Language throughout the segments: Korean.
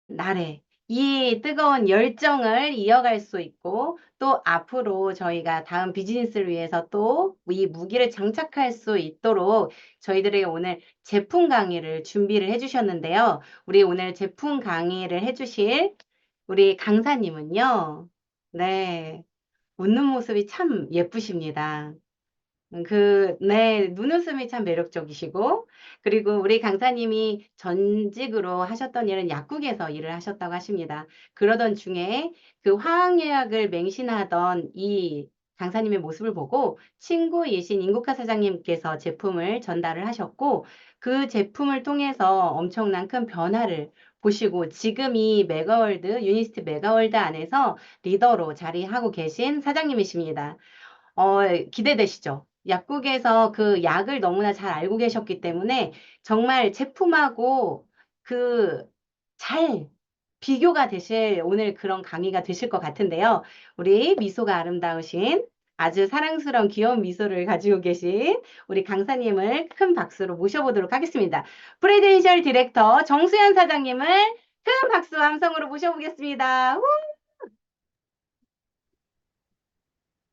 날에 이 뜨거운 열정을 이어갈 수 있고 또 앞으로 저희가 다음 비즈니스를 위해서 또 이 무기를 장착할 수 있도록 저희들에게 오늘 제품 강의를 준비를 해주셨는데요. 우리 오늘 제품 강의를 해주실 우리 강사님은요. 네, 웃는 모습이 참 예쁘십니다. 네, 눈웃음이 참 매력적이시고, 그리고 우리 강사님이 전직으로 하셨던 일은 약국에서 일을 하셨다고 하십니다. 그러던 중에 그 화학의학을 맹신하던 이 강사님의 모습을 보고 친구이신 인국화 사장님께서 제품을 전달을 하셨고, 그 제품을 통해서 엄청난 큰 변화를 보시고, 지금 이 메가월드, 유니스트 메가월드 안에서 리더로 자리하고 계신 사장님이십니다. 기대되시죠? 약국에서 그 약을 너무나 잘 알고 계셨기 때문에 정말 제품하고 그 잘 비교가 되실 오늘 그런 강의가 되실 것 같은데요. 우리 미소가 아름다우신 아주 사랑스러운 귀여운 미소를 가지고 계신 우리 강사님을 큰 박수로 모셔보도록 하겠습니다. 프레젠셜 디렉터 정수연 사장님을 큰 박수와 함성으로 모셔보겠습니다. 우!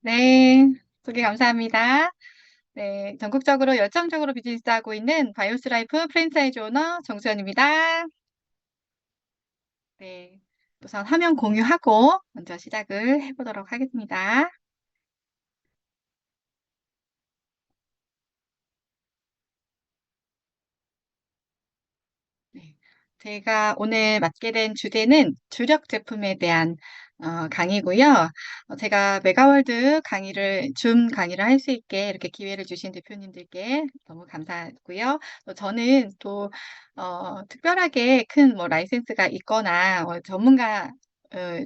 네, 소개 감사합니다. 네, 전국적으로 열정적으로 비즈니스하고 있는 바이오스 라이프 프랜차이즈 오너 정수연입니다. 네, 우선 화면 공유하고 먼저 시작을 해보도록 하겠습니다. 네, 제가 오늘 맡게 된 주제는 주력 제품에 대한 강의고요. 제가 메가월드 강의를, 줌 강의를 할 수 있게 이렇게 기회를 주신 대표님들께 너무 감사하고요. 또 저는 또 특별하게 큰 뭐 라이센스가 있거나 전문가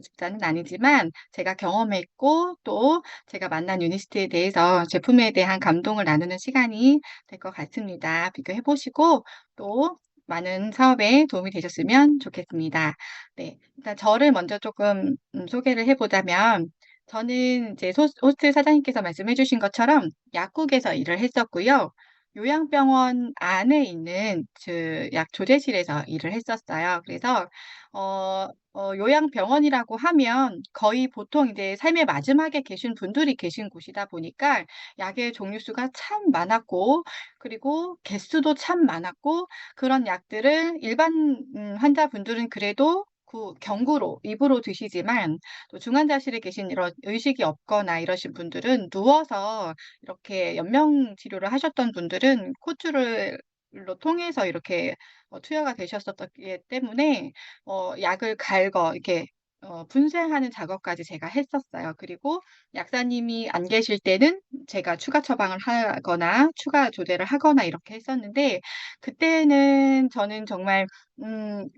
집단은 아니지만 제가 경험했고 또 제가 만난 유니스트에 대해서 제품에 대한 감동을 나누는 시간이 될 것 같습니다. 비교해 보시고 또 많은 사업에 도움이 되셨으면 좋겠습니다. 네. 일단 저를 먼저 조금 소개를 해 보자면 저는 이제 호스트 사장님께서 말씀해 주신 것처럼 약국에서 일을 했었고요. 요양병원 안에 있는 그 약 조제실에서 일을 했었어요. 그래서 요양병원이라고 하면 거의 보통 이제 삶의 마지막에 계신 분들이 계신 곳이다 보니까 약의 종류 수가 참 많았고 그리고 개수도 참 많았고 그런 약들을 일반 환자분들은 그래도 경구로 입으로 드시지만 또 중환자실에 계신 이런 의식이 없거나 이러신 분들은 누워서 이렇게 연명 치료를 하셨던 분들은 코트를 로 통해서 이렇게 투여가 되셨었기 때문에 약을 갈거 이렇게 분쇄하는 작업까지 제가 했었어요. 그리고 약사님이 안 계실 때는 제가 추가 처방을 하거나 추가 조제를 하거나 이렇게 했었는데 그때는 저는 정말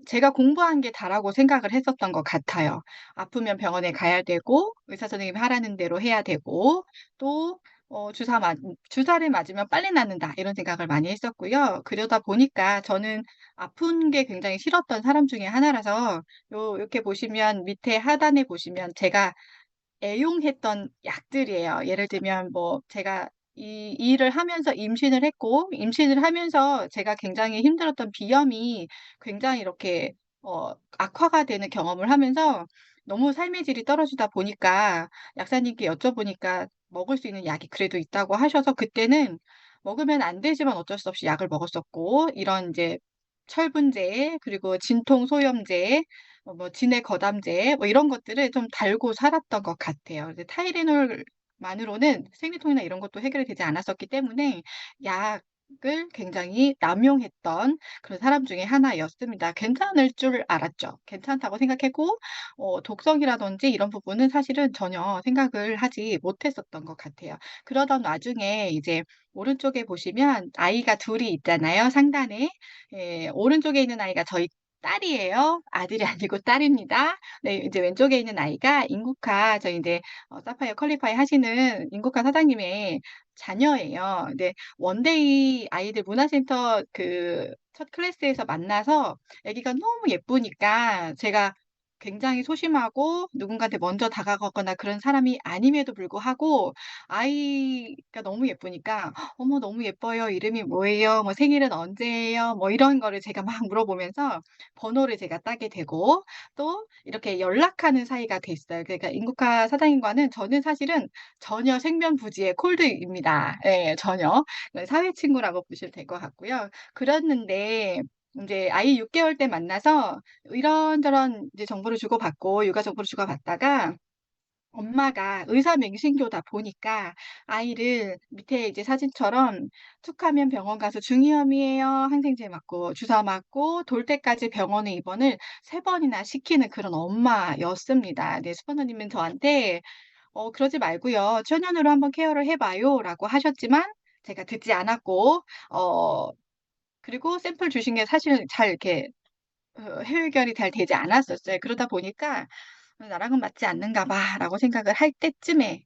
제가 공부한 게 다라고 생각을 했었던 것 같아요. 아프면 병원에 가야 되고 의사 선생님이 하라는 대로 해야 되고 또 주사를 맞으면 빨리 낫는다 이런 생각을 많이 했었고요. 그러다 보니까 저는 아픈 게 굉장히 싫었던 사람 중에 하나라서 이렇게 보시면 밑에 하단에 보시면 제가 애용했던 약들이에요. 예를 들면 뭐 제가 이 일을 하면서 임신을 했고 임신을 하면서 제가 굉장히 힘들었던 비염이 굉장히 이렇게 악화가 되는 경험을 하면서 너무 삶의 질이 떨어지다 보니까 약사님께 여쭤보니까 먹을 수 있는 약이 그래도 있다고 하셔서 그때는 먹으면 안 되지만 어쩔 수 없이 약을 먹었었고 이런 이제 철분제 그리고 진통소염제 뭐 진해 거담제 뭐 이런 것들을 좀 달고 살았던 것 같아요. 이제 타이레놀만으로는 생리통이나 이런 것도 해결이 되지 않았었기 때문에 약을 굉장히 남용했던 그런 사람 중에 하나였습니다. 괜찮을 줄 알았죠. 괜찮다고 생각했고 독성이라든지 이런 부분은 사실은 전혀 생각을 하지 못했었던 것 같아요. 그러던 와중에 이제 오른쪽에 보시면 아이가 둘이 있잖아요, 상단에. 예, 오른쪽에 있는 아이가 저희 딸이에요. 아들이 아니고 딸입니다. 네, 이제 왼쪽에 있는 아이가 인국화 저희 인제 사파이어 퀄리파이 하시는 인국화 사장님의 자녀예요. 근데 원데이 아이들 문화센터 그 첫 클래스에서 만나서 아기가 너무 예쁘니까 제가 굉장히 소심하고 누군가한테 먼저 다가가거나 그런 사람이 아님에도 불구하고 아이가 너무 예쁘니까 어머 너무 예뻐요. 이름이 뭐예요? 뭐 생일은 언제예요? 뭐 이런 거를 제가 막 물어보면서 번호를 제가 따게 되고 또 이렇게 연락하는 사이가 됐어요. 그러니까 인국화 사장님과는 저는 사실은 전혀 생면부지의 콜드입니다. 예, 전혀. 사회 친구라고 보시면 될 것 같고요. 그랬는데 인제 아이 6 개월 때 만나서 이런저런 이제 정보를 주고받고 육아 정보를 주고받다가 엄마가 의사 맹신교다 보니까 아이를 밑에 이제 사진처럼 툭하면 병원 가서 중이염이에요. 항생제 맞고 주사 맞고 돌 때까지 병원에 입원을 3 번이나 시키는 그런 엄마였습니다. 네, 슈퍼너님은 저한테 "그러지 말고요. 천연으로 한번 케어를 해 봐요."라고 하셨지만 제가 듣지 않았고 어 그리고 샘플 주신 게 사실은 잘 이렇게 해결이 잘 되지 않았었어요. 그러다 보니까 '나랑은 맞지 않는가 봐.'라고 생각을 할 때쯤에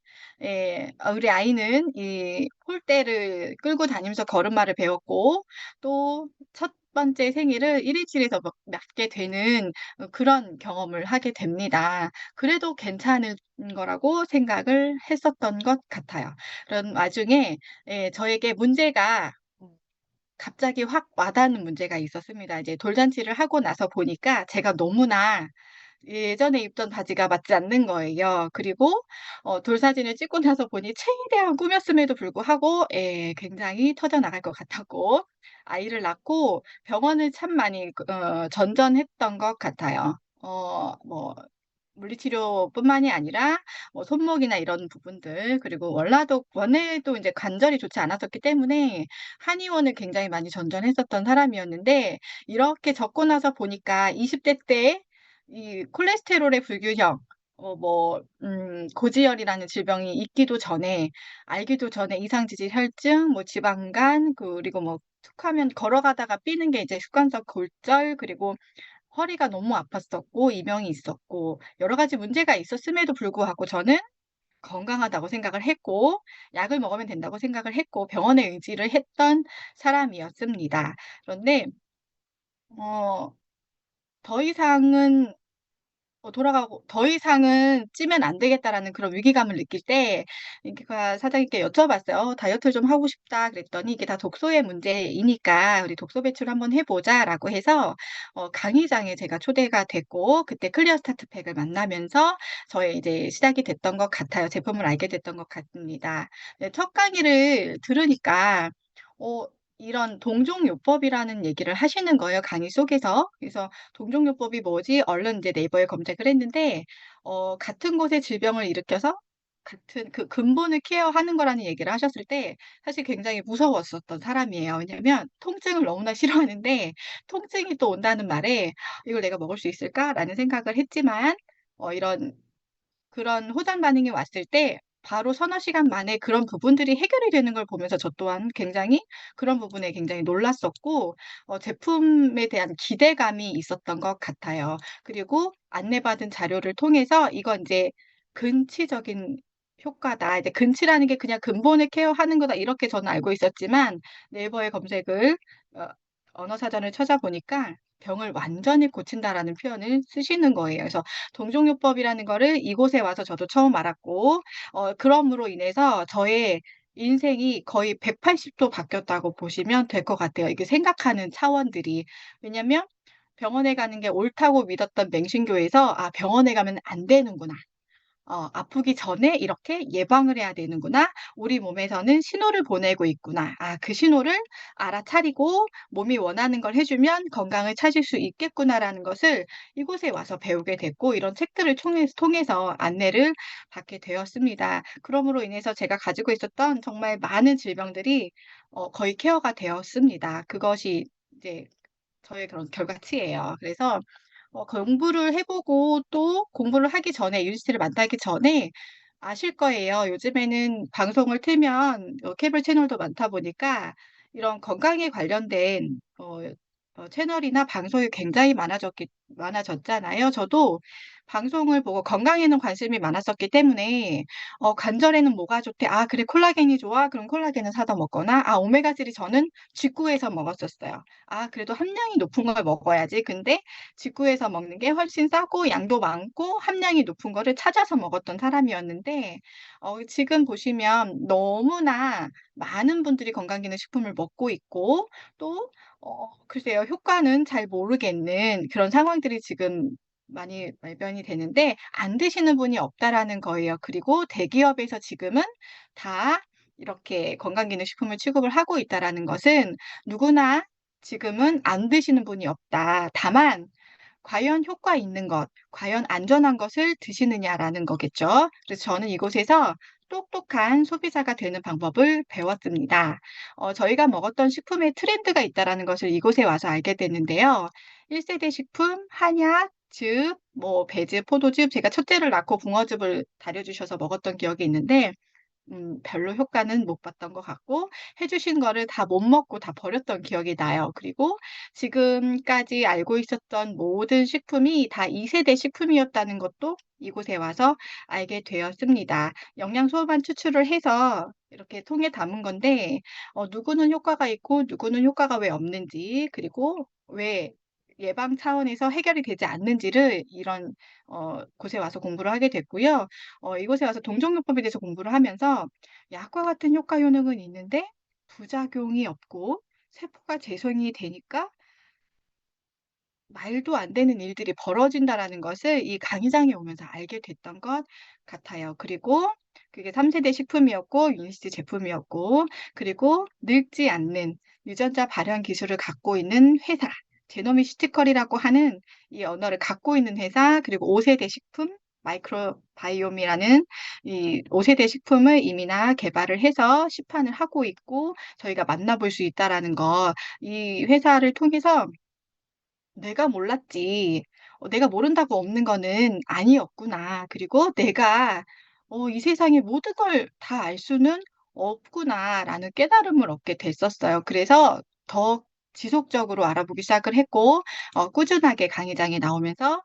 우리 아이는 이 폴대를 끌고 다니면서 걸음마를 배웠고 또 첫 번째 생일을 117에서 맞게 되는 그런 경험을 하게 됩니다. 그래도 괜찮은 거라고 생각을 했었던 것 같아요. 그런 와중에 저에게 문제가 갑자기 확 와닿는 문제가 있었습니다. 이제 돌잔치를 하고 나서 보니까 제가 너무나 예전에 입던 바지가 맞지 않는 거예요. 그리고 돌 사진을 찍고 나서 보니 최대한 꾸몄음에도 불구하고 굉장히 터져 나갈 것 같았고 아이를 낳고 병원을 참 많이 전전했던 것 같아요. 뭐 물리치료뿐만이 아니라 뭐 손목이나 이런 부분들 그리고 원래도 인제 관절이 좋지 않았었기 때문에 한의원을 굉장히 많이 전전했었던 사람이었는데 이렇게 적고 나서 보니까 20대 때 이 콜레스테롤의 불균형 고지혈이라는 질병이 있기도 전에 알기도 전에 이상지질 혈증 뭐 지방간 그리고 뭐 툭하면 걸어가다가 삐는 게 이제 습관성 골절 그리고 허리가 너무 아팠었고 이명이 있었고 여러 가지 문제가 있었음에도 불구하고 저는 건강하다고 생각을 했고 약을 먹으면 된다고 생각을 했고 병원에 의지를 했던 사람이었습니다. 그런데 어 더 이상은 돌아가고 '더 이상은 찌면 안 되겠다.'라는 그런 위기감을 느낄 때 그러니까 사장님께 여쭤봤어요. "다이어트를 좀 하고 싶다." 그랬더니 "이게 다 독소의 문제이니까 우리 독소 배출 한번 해 보자."라고 해서 강의장에 제가 초대가 됐고 그때 클리어 스타트 팩을 만나면서 저의 이제 시작이 됐던 것 같아요. 제품을 알게 됐던 것 같습니다. 네, 첫 강의를 들으니까 어 이런 동종요법이라는 얘기를 하시는 거예요, 강의 속에서. 그래서 동종요법이 뭐지? 얼른 이제 네이버에 검색을 했는데 같은 곳에 질병을 일으켜서 같은 그 근본을 케어하는 거라는 얘기를 하셨을 때 사실 굉장히 무서웠었던 사람이에요. 왜냐하면 통증을 너무나 싫어하는데 통증이 또 온다는 말에 '이걸 내가 먹을 수 있을까?'라는 생각을 했지만 이런 그런 호전 반응이 왔을 때 바로 서너 시간 만에 그런 부분들이 해결이 되는 걸 보면서 저 또한 굉장히 그런 부분에 굉장히 놀랐었고 제품에 대한 기대감이 있었던 것 같아요. 그리고 안내받은 자료를 통해서 이건 인제 '근치적인 효과다.' 이제 근치라는 게 그냥 '근본을 케어하는 거다.' 이렇게 저는 알고 있었지만 네이버에 검색을 어 언어사전을 찾아보니까 "병을 완전히 고친다."라는 표현을 쓰시는 거예요. 그래서 동종요법이라는 거를 이곳에 와서 저도 처음 알았고 그럼으로 인해서 저의 인생이 거의 180도 바뀌었다고 보시면 될 것 같아요, 이게 생각하는 차원들이. 왜냐면 병원에 가는 게 옳다고 믿었던 맹신교에서 '아 병원에 가면 안 되는구나.' '아프기 전에 이렇게 예방을 해야 되는구나. 우리 몸에서는 신호를 보내고 있구나. 아 그 신호를 알아차리고 몸이 원하는 걸 해 주면 건강을 찾을 수 있겠구나.'라는 것을 이곳에 와서 배우게 됐고 이런 책들을 통해서 안내를 받게 되었습니다. 그럼으로 인해서 제가 가지고 있었던 정말 많은 질병들이 거의 케어가 되었습니다. 그것이 이제 저의 그런 결과치예요. 그래서 공부를 해 보고 또 공부를 하기 전에 유니스트를 만나기 전에 아실 거예요. 요즘에는 방송을 틀면 케이블 채널도 많다 보니까 이런 건강에 관련된 채널이나 방송이 굉장히 많아졌기 많아졌잖아요. 저도 방송을 보고 건강에는 관심이 많았었기 때문에 관절에는 뭐가 좋대? 아, 그래 콜라겐이 좋아? 그럼 콜라겐을 사다 먹거나 아, 오메가3 저는 직구해서 먹었었어요. 아, 그래도 함량이 높은 걸 먹어야지. 근데 직구해서 먹는 게 훨씬 싸고 양도 많고 함량이 높은 거를 찾아서 먹었던 사람이었는데 지금 보시면 너무나 많은 분들이 건강기능식품을 먹고 있고 또 글쎄요, 효과는 잘 모르겠는 그런 상황들이 지금 많이 발견이 되는데, 안 드시는 분이 없다라는 거예요. 그리고 대기업에서 지금은 다 이렇게 건강기능식품을 취급을 하고 있다라는 것은 누구나 지금은 안 드시는 분이 없다. 다만, 과연 효과 있는 것, 과연 안전한 것을 드시느냐라는 거겠죠. 그래서 저는 이곳에서 똑똑한 소비자가 되는 방법을 배웠습니다. 저희가 먹었던 식품에 트렌드가 있다라는 것을 이곳에 와서 알게 됐는데요. 1세대 식품, 한약, 즙, 뭐 배즙, 포도즙, 제가 첫째를 낳고 붕어즙을 다려주셔서 먹었던 기억이 있는데 별로 효과는 못 봤던 것 같고, 해주신 거를 다 못 먹고 다 버렸던 기억이 나요. 그리고 지금까지 알고 있었던 모든 식품이 다 2세대 식품이었다는 것도 이곳에 와서 알게 되었습니다. 영양소만 추출을 해서 이렇게 통에 담은 건데, 누구는 효과가 있고, 누구는 효과가 왜 없는지, 그리고 왜 예방 차원에서 해결이 되지 않는지를 이런 곳에 와서 공부를 하게 됐고요. 이곳에 와서 동종요법에 대해서 공부를 하면서 약과 같은 효과 효능은 있는데 부작용이 없고 세포가 재생이 되니까 말도 안 되는 일들이 벌어진다라는 것을 이 강의장에 오면서 알게 됐던 것 같아요. 그리고 그게 3세대 식품이었고 유니스트 제품이었고 그리고 늙지 않는 유전자 발현 기술을 갖고 있는 회사 제노미시티컬이라고 하는 이 언어를 갖고 있는 회사 그리고 5세대 식품 마이크로바이옴이라는 이 5세대 식품을 이미나 개발을 해서 시판을 하고 있고 저희가 만나볼 수 있다라는 거 이 회사를 통해서 내가 몰랐지. 내가 모른다고 없는 거는 아니었구나. 그리고 내가 이 세상의 모든 걸 다 알 수는 없구나라는 깨달음을 얻게 됐었어요. 그래서 더 지속적으로 알아보기 시작을 했고, 꾸준하게 강의장에 나오면서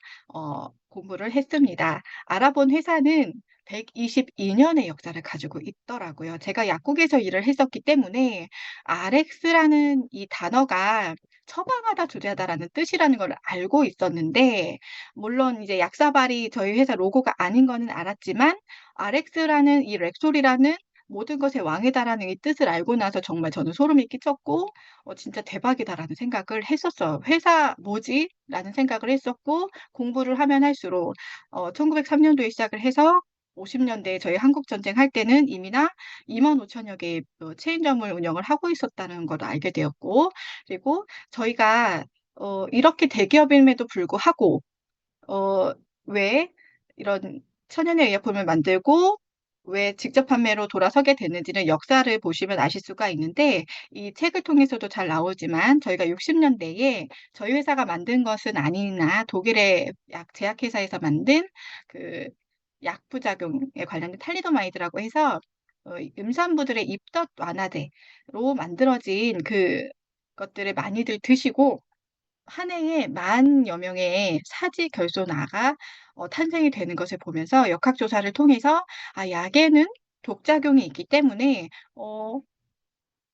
공부를 했습니다. 알아본 회사는 122년의 역사를 가지고 있더라고요. 제가 약국에서 일을 했었기 때문에 RX라는 이 단어가 처방하다 조리하다라는 뜻이라는 걸 알고 있었는데 물론 이제 약사발이 저희 회사 로고가 아닌 거는 알았지만 RX라는 이 렉솔이라는 모든 것의 왕이다라는 이 뜻을 알고 나서 정말 저는 소름이 끼쳤고 진짜 대박이다라는 생각을 했었어요. 5 뭐지? 라는 생각을 했었고 공부를 하면 할수록 1903년도에 시작을 해서 50년대에 저희 한국 전쟁 할 때는 이미나 25,000여 개의 체인점을 운영을 하고 있었다는 걸 알게 되었고 그리고 저희가 이렇게 대기업임에도 불구하고 어 왜 이런 천연의 의약품을 만들고 왜 직접 판매로 돌아서게 됐는지는 역사를 보시면 아실 수가 있는데 이 책을 통해서도 잘 나오지만 저희가 60 년대에 저희 회사가 만든 것은 아니나 독일의 약 제약회사에서 만든 그 약 부작용에 관련된 탈리도마이드라고 해서 이 임산부들의 입덧 완화제로 만들어진 그것들을 많이들 드시고 한 해에 10,000여 명의 사지 결손아가 탄생이 되는 것을 보면서 역학조사를 통해서 '아 약에는 독작용이 있기 때문에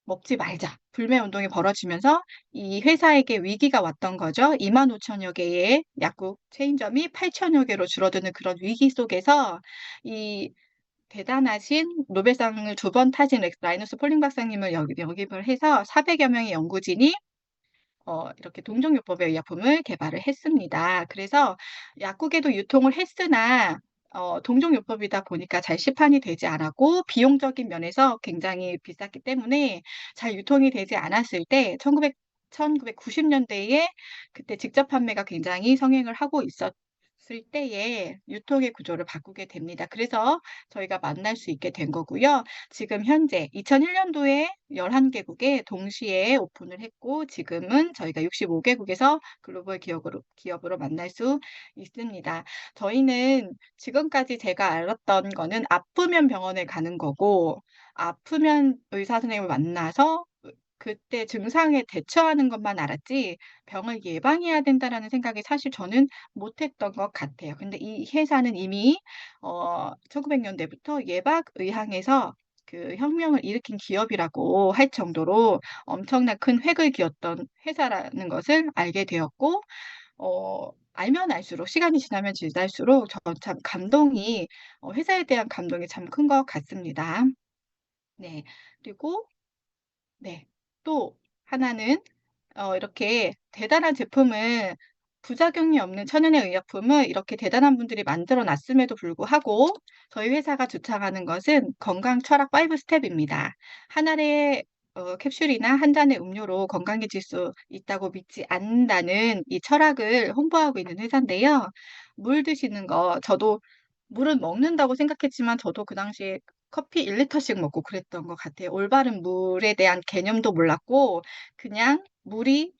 먹지 말자.' 불매 운동이 벌어지면서 이 회사에게 위기가 왔던 거죠. 25,000여 개의 약국 체인점이 8,000여 개로 줄어드는 그런 위기 속에서 이 대단하신 노벨상을 2번 타신 라이너스 폴링 박사님을 영입을 해서 400여 명의 연구진이 이렇게 동종요법의 의약품을 개발을 했습니다. 그래서 약국에도 유통을 했으나 동종요법이다 보니까 잘 시판이 되지 않았고 비용적인 면에서 굉장히 비쌌기 때문에 잘 유통이 되지 않았을 때 1990 년대에 그때 직접 판매가 굉장히 성행을 하고 있었을 때에 유통의 구조를 바꾸게 됩니다. 그래서 저희가 만날 수 있게 된 거고요. 지금 현재 2001 년도에 11개국에 동시에 오픈을 했고 지금은 저희가 65개국에서 글로벌 기업으로 만날 수 있습니다. 저희는 지금까지 제가 알았던 거는 아프면 병원에 가는 거고 아프면 의사 선생님을 만나서 그때 증상에 대처하는 것만 알았지 병을 예방해야 된다라는 생각이 사실 저는 못했던 것 같아요. 근데 이 회사는 이미 1900년대부터 예방의학에서 그 혁명을 일으킨 기업이라고 할 정도로 엄청난 큰 획을 그었던 회사라는 것을 알게 되었고, 알면 알수록, 시간이 지나면 지날수록 저는 참 감동이, 회사에 대한 감동이 참 큰 것 같습니다. 네. 그리고 네. 또 하나는 이렇게 대단한 제품을, 부작용이 없는 천연의 의약품을 이렇게 대단한 분들이 만들어 놨음에도 불구하고 저희 회사가 주창하는 것은 건강 철학 5 스텝입니다. 한 알의 캡슐이나 한 잔의 음료로 건강해질 수 있다고 믿지 않는다는 이 철학을 홍보하고 있는 회사인데요. 물 드시는 거, 저도 물은 먹는다고 생각했지만 저도 그 당시에 커피 1리터씩 먹고 그랬던 것 같아요. 올바른 물에 대한 개념도 몰랐고 그냥 물일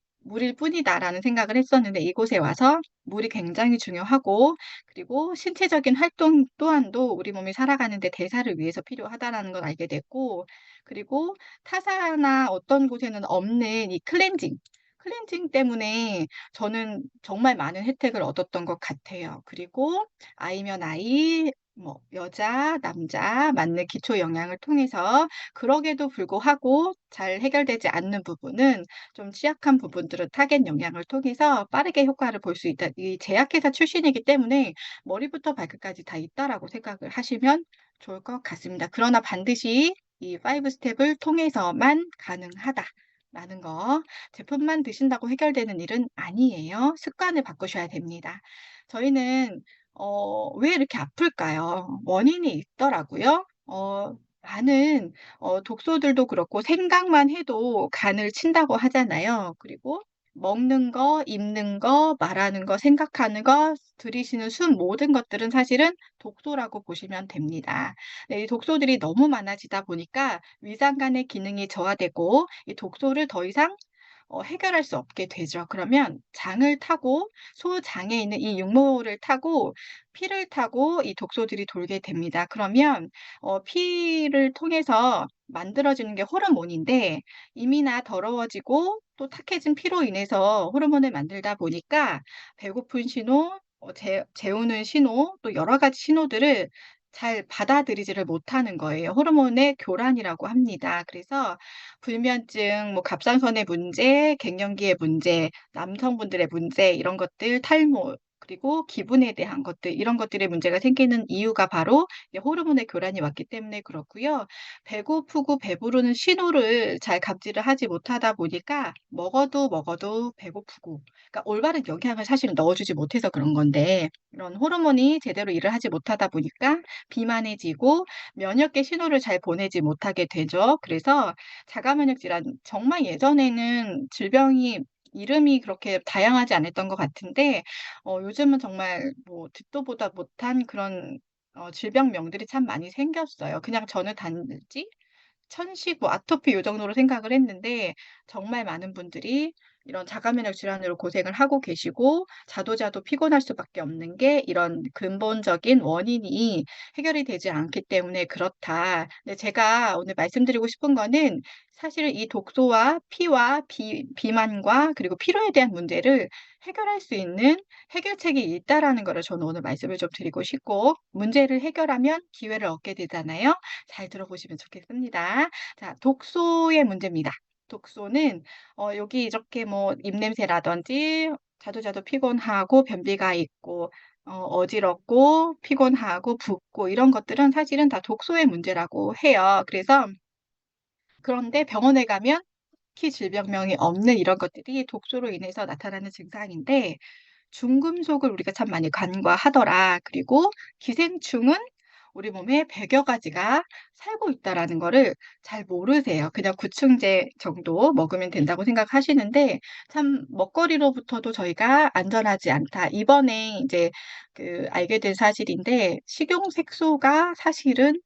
뿐이다라는 생각을 했었는데, 이곳에 와서 물이 굉장히 중요하고, 그리고 신체적인 활동 또한도 우리 몸이 살아가는 데 대사를 위해서 필요하다라는 걸 알게 됐고, 그리고 타사나 어떤 곳에는 없는 이 클렌징 때문에 저는 정말 많은 혜택을 얻었던 것 같아요. 그리고 아이면 아이, 뭐 여자, 남자 맞는 기초 영양을 통해서, 그러게도 불구하고 잘 해결되지 않는 부분은, 좀 취약한 부분들은 타겟 영양을 통해서 빠르게 효과를 볼 수 있다. 이 제약회사 출신이기 때문에 머리부터 발끝까지 다 있다라고 생각을 하시면 좋을 것 같습니다. 그러나 반드시 이 5 스텝을 통해서만 가능하다라는 거, 제품만 드신다고 해결되는 일은 아니에요. 습관을 바꾸셔야 됩니다. 저희는 왜 이렇게 아플까요? 원인이 있더라고요. 많은 독소들도 그렇고 생각만 해도 간을 친다고 하잖아요. 그리고 먹는 거, 입는 거, 말하는 거, 생각하는 거, 들이쉬는 숨, 모든 것들은 사실은 독소라고 보시면 됩니다. 네, 이 독소들이 너무 많아지다 보니까 위장관의 기능이 저하되고 이 독소를 더 이상 해결할 수 없게 되죠. 그러면 장을 타고, 소장에 있는 이 육모를 타고 피를 타고 이 독소들이 돌게 됩니다. 그러면 피를 통해서 만들어지는 게 호르몬인데, 임이나 더러워지고 또 탁해진 피로 인해서 호르몬을 만들다 보니까 배고픈 신호, 재우는 신호, 또 여러 가지 신호들을 잘 받아들이지를 못하는 거예요. 호르몬의 교란이라고 합니다. 그래서 불면증, 뭐 갑상선의 문제, 갱년기의 문제, 남성분들의 문제, 이런 것들, 탈모, 그리고 기분에 대한 것들, 이런 것들의 문제가 생기는 이유가 바로 이 호르몬의 교란이 왔기 때문에 그렇고요. 배고프고 배부르는 신호를 잘 감지를 하지 못하다 보니까 먹어도 배고프고, 그러니까 올바른 영양을 사실 넣어주지 못해서 그런 건데, 이런 호르몬이 제대로 일을 하지 못하다 보니까 비만해지고 면역계 신호를 잘 보내지 못하게 되죠. 그래서 자가 면역 질환, 정말 예전에는 질병이 이름이 그렇게 다양하지 않았던 것 같은데 요즘은 정말 뭐 듣도 보다 못한 그런 질병명들이 참 많이 생겼어요. 그냥 저는 단지 천식, 뭐 아토피 요 정도로 생각을 했는데, 정말 많은 분들이 이런 자가 면역 질환으로 고생을 하고 계시고 자도자도 피곤할 수밖에 없는 게, 이런 근본적인 원인이 해결이 되지 않기 때문에 그렇다. 근데 제가 오늘 말씀드리고 싶은 거는, 사실 이 독소와 피와 비만과 그리고 피로에 대한 문제를 해결할 수 있는 해결책이 있다라는 거를 저는 오늘 말씀을 좀 드리고 싶고, 문제를 해결하면 기회를 얻게 되잖아요. 잘 들어보시면 좋겠습니다. 자, 독소의 문제입니다. 독소는 여기 이렇게 뭐 입냄새라든지 자주자주 피곤하고 변비가 있고 어지럽고 피곤하고 붓고, 이런 것들은 사실은 다 독소의 문제라고 해요. 그래서 그런데 병원에 가면 특히 질병명이 없는 이런 것들이 독소로 인해서 나타나는 증상인데, 중금속을 우리가 참 많이 간과하더라. 그리고 기생충은 우리 몸에 100여 가지가 살고 있다라는 거를 잘 모르세요. 그냥 구충제 정도 먹으면 된다고 생각하시는데, 참 먹거리로부터도 저희가 안전하지 않다. 이번에 이제 알게 된 사실인데, 식용색소가 사실은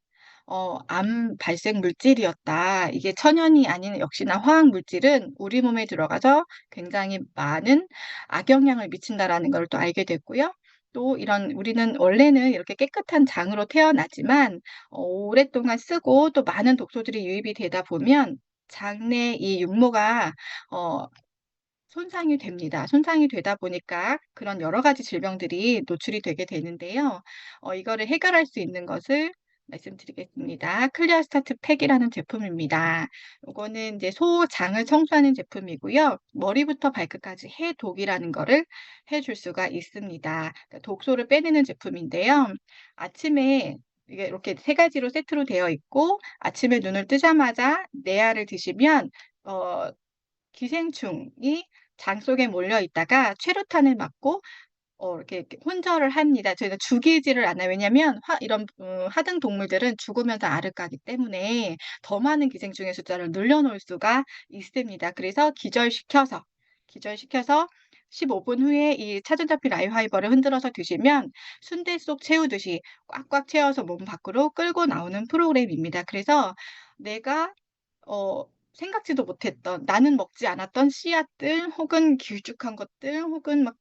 암 발생 물질이었다. 이게 천연이 아닌 역시나 화학 물질은 우리 몸에 들어가서 굉장히 많은 악영향을 미친다라는 걸 또 알게 됐고요. 또 이런, 우리는 원래는 이렇게 깨끗한 장으로 태어나지만 오랫동안 쓰고 또 많은 독소들이 유입이 되다 보면 장내 이 육모가 어, 손상이 됩니다. 손상이 되다 보니까 그런 여러 가지 질병들이 노출이 되게 되는데요. 이거를 해결할 수 있는 것을 말씀드리겠습니다. 클리어 스타트 팩이라는 제품입니다. 요거는 이제 소장을 청소하는 제품이고요. 머리부터 발끝까지 해독이라는 거를 해줄 수가 있습니다. 그러니까 독소를 빼내는 제품인데요. 아침에 이게 이렇게 세 가지로 세트로 되어 있고 아침에 눈을 뜨자마자 네 알을 드시면 어, 기생충이 장 속에 몰려 있다가 최루탄을 맞고 이렇게 혼절을 합니다. 저희가 죽이지를 않아요. 왜냐하면 이런 하등 동물들은 죽으면서 알을 까기 때문에 더 많은 기생충의 숫자를 늘려놓을 수가 있습니다. 그래서 기절시켜서 15분 후에 이 차전자피 라이하이버를 흔들어서 드시면 순대 속 채우듯이 꽉꽉 채워서 몸 밖으로 끌고 나오는 프로그램입니다. 그래서 내가 어, 생각지도 못했던 나는 먹지 않았던 씨앗들 혹은 길쭉한 것들 혹은 막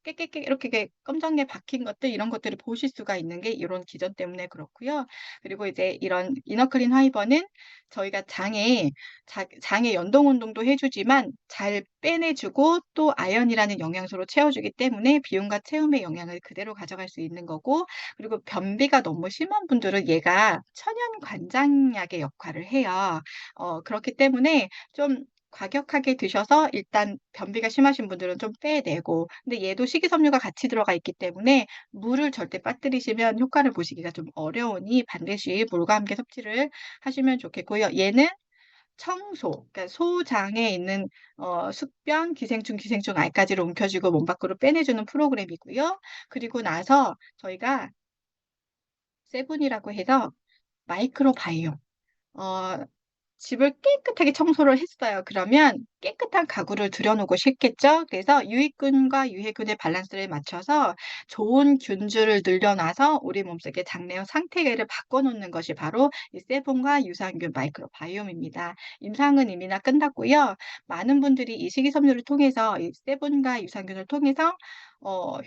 깨깨깨 이렇게 검정에 박힌 것들 이런 것들을 보실 수가 있는 게 이런 기전 때문에 그렇고요. 그리고 이제 이런 이너클린 화이버는 저희가 장의 연동 운동도 해주지만 잘 빼내주고 또 아연이라는 영양소로 채워주기 때문에 비움과 체움의 영양을 그대로 가져갈 수 있는 거고 그리고 변비가 너무 심한 분들은 얘가 천연 관장약의 역할을 해요. 그렇기 때문에 좀 과격하게 드셔서 일단 변비가 심하신 분들은 좀 빼내고 근데 얘도 식이섬유가 같이 들어가 있기 때문에 물을 절대 빠뜨리시면 효과를 보시기가 좀 어려우니 반드시 물과 함께 섭취를 하시면 좋겠고요. 얘는 청소, 그러니까 소장에 있는 숙변, 기생충 알까지를 움켜쥐고 몸 밖으로 빼내주는 프로그램이고요. 그리고 나서 저희가 세븐이라고 해서 마이크로바이옴 어, 집을 깨끗하게 청소를 했어요. 그러면 깨끗한 가구를 들여놓고 싶겠죠? 그래서 유익균과 유해균의 밸런스를 맞춰서 좋은 균주를 늘려놔서 우리 몸속의 장내의 상태를 바꿔놓는 것이 바로 이 세븐과 유산균 마이크로바이옴입니다. 임상은 이미나 끝났고요. 많은 분들이 이 식이섬유를 통해서 이 세븐과 유산균을 통해서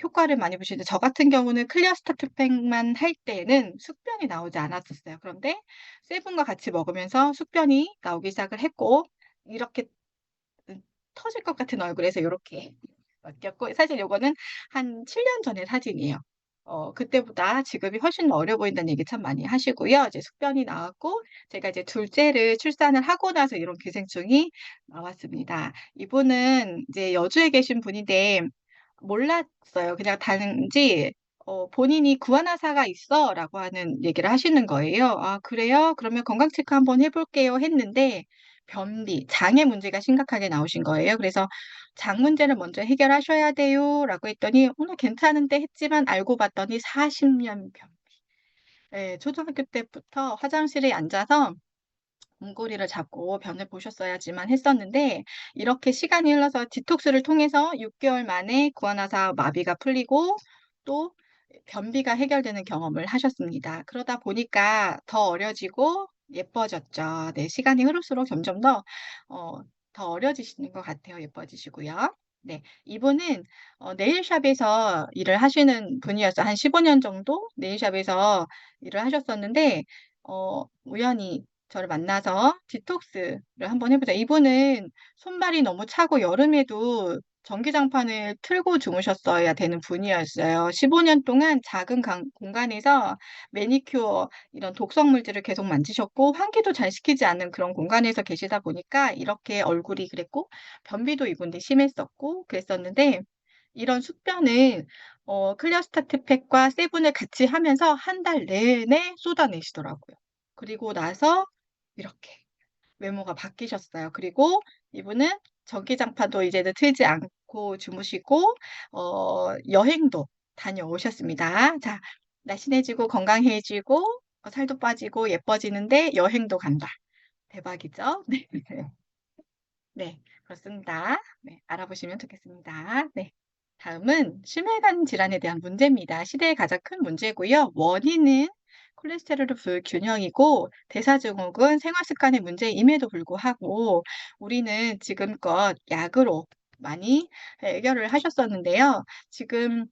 효과를 많이 보시는데 저 같은 경우는 클리어 스타트팩만 할 때는 숙변이 나오지 않았었어요. 그런데 세븐과 같이 먹으면서 숙변이 나오기 시작을 했고 이렇게 음, 터질 것 같은 얼굴에서 이렇게 바뀌었고 사실 요거는 한 7년 전의 사진이에요. 그때보다 지금이 훨씬 어려 보인다는 얘기 참 많이 하시고요. 이제 숙변이 나왔고 제가 이제 둘째를 출산을 하고 나서 이런 기생충이 나왔습니다. 이분은 이제 여주에 계신 분인데 몰랐어요. 그냥 단지 본인이 구안화사가 있어라고 하는 얘기를 하시는 거예요. 아, 그래요? 그러면 건강 체크 한번 해볼게요 했는데 변비, 장의 문제가 심각하게 나오신 거예요. 그래서 장 문제를 먼저 해결하셔야 돼요라고 했더니 오늘 괜찮은데 했지만 알고 봤더니 40년 변비. 네, 초등학교 때부터 화장실에 앉아서 문고리를 잡고 변을 보셨어야지만 했었는데 이렇게 시간이 흘러서 디톡스를 통해서 6개월 만에 구안화사 마비가 풀리고 또 변비가 해결되는 경험을 하셨습니다. 그러다 보니까 더 어려지고 예뻐졌죠. 네, 시간이 흐를수록 점점 더 어려지시는 것 같아요. 예뻐지시고요. 네, 이분은 네일샵에서 일을 하시는 분이었어요. 한 15년 정도 네일샵에서 일을 하셨었는데 우연히 저를 만나서 디톡스를 한번 해보자. 이분은 손발이 너무 차고 여름에도 전기장판을 틀고 주무셨어야 되는 분이었어요. 15년 동안 작은 공간에서 매니큐어 이런 독성물질을 계속 만지셨고 환기도 잘 시키지 않는 그런 공간에서 계시다 보니까 이렇게 얼굴이 그랬고 변비도 이분도 심했었고 그랬었는데 이런 숙변을 클리어 스타트 팩과 세븐을 같이 하면서 한 달 내내 쏟아내시더라고요. 그리고 나서 이렇게 외모가 바뀌셨어요. 그리고 이분은 전기장판도 이제는 틀지 않고 주무시고 여행도 다녀오셨습니다. 자, 날씬해지고 건강해지고 살도 빠지고 예뻐지는데 여행도 간다. 대박이죠? 네. 네, 그렇습니다. 네, 알아보시면 좋겠습니다. 네. 다음은 심혈관 질환에 대한 문제입니다. 시대의 가장 큰 문제고요. 원인은 콜레스테롤 불균형이고 대사증후군 생활 습관의 문제임에도 불구하고 우리는 지금껏 약으로 많이 해결을 하셨었는데요. 지금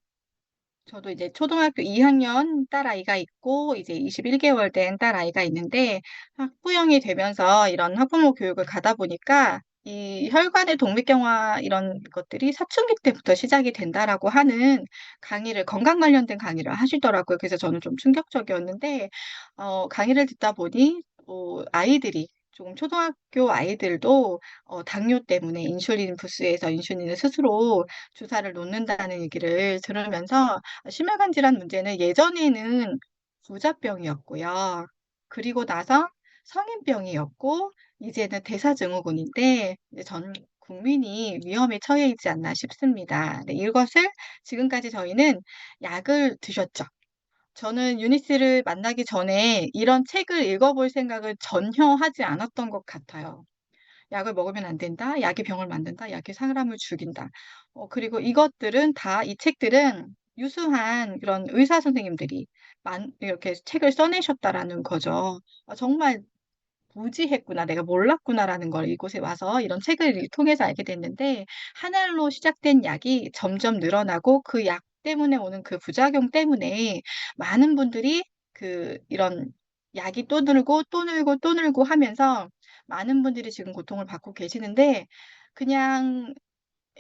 저도 이제 초등학교 2학년 딸아이가 있고, 이제 21개월 된 딸아이가 있는데, 학부형이 되면서 이런 학부모 교육을 가다 보니까, 이 혈관의 독립경화 이런 것들이 사춘기 때부터 시작이 된다라고 하는 강의를, 건강 관련된 강의를 하시더라고요. 그래서 저는 좀 충격적이었는데, 강의를 듣다 보니, 아이들이, 조금 초등학교 아이들도 당뇨 때문에 인슐린 부스에서 인슐린을 스스로 주사를 놓는다는 얘기를 들으면서 심혈관 질환 문제는 예전에는 부자병이었고요. 그리고 나서 성인병이었고, 이제는 대사증후군인데, 이제 전 국민이 위험에 처해 있지 않나 싶습니다. 네, 이것을 지금까지 저희는 약을 드셨죠. 저는 유니스를 만나기 전에 이런 책을 읽어볼 생각을 전혀 하지 않았던 것 같아요. 약을 먹으면 안 된다. 약이 병을 만든다. 약이 사람을 죽인다. 그리고 이것들은 다, 이 책들은 유수한 그런 의사 선생님들이 이렇게 책을 써내셨다라는 거죠. 정말 무지했구나, 내가 몰랐구나라는 걸 이곳에 와서 이런 책을 통해서 알게 됐는데, 한 알로 시작된 약이 점점 늘어나고 그 약 때문에 오는 그 부작용 때문에 많은 분들이 이런 약이 또 늘고 또 늘고 또 늘고 하면서 많은 분들이 지금 고통을 받고 계시는데, 그냥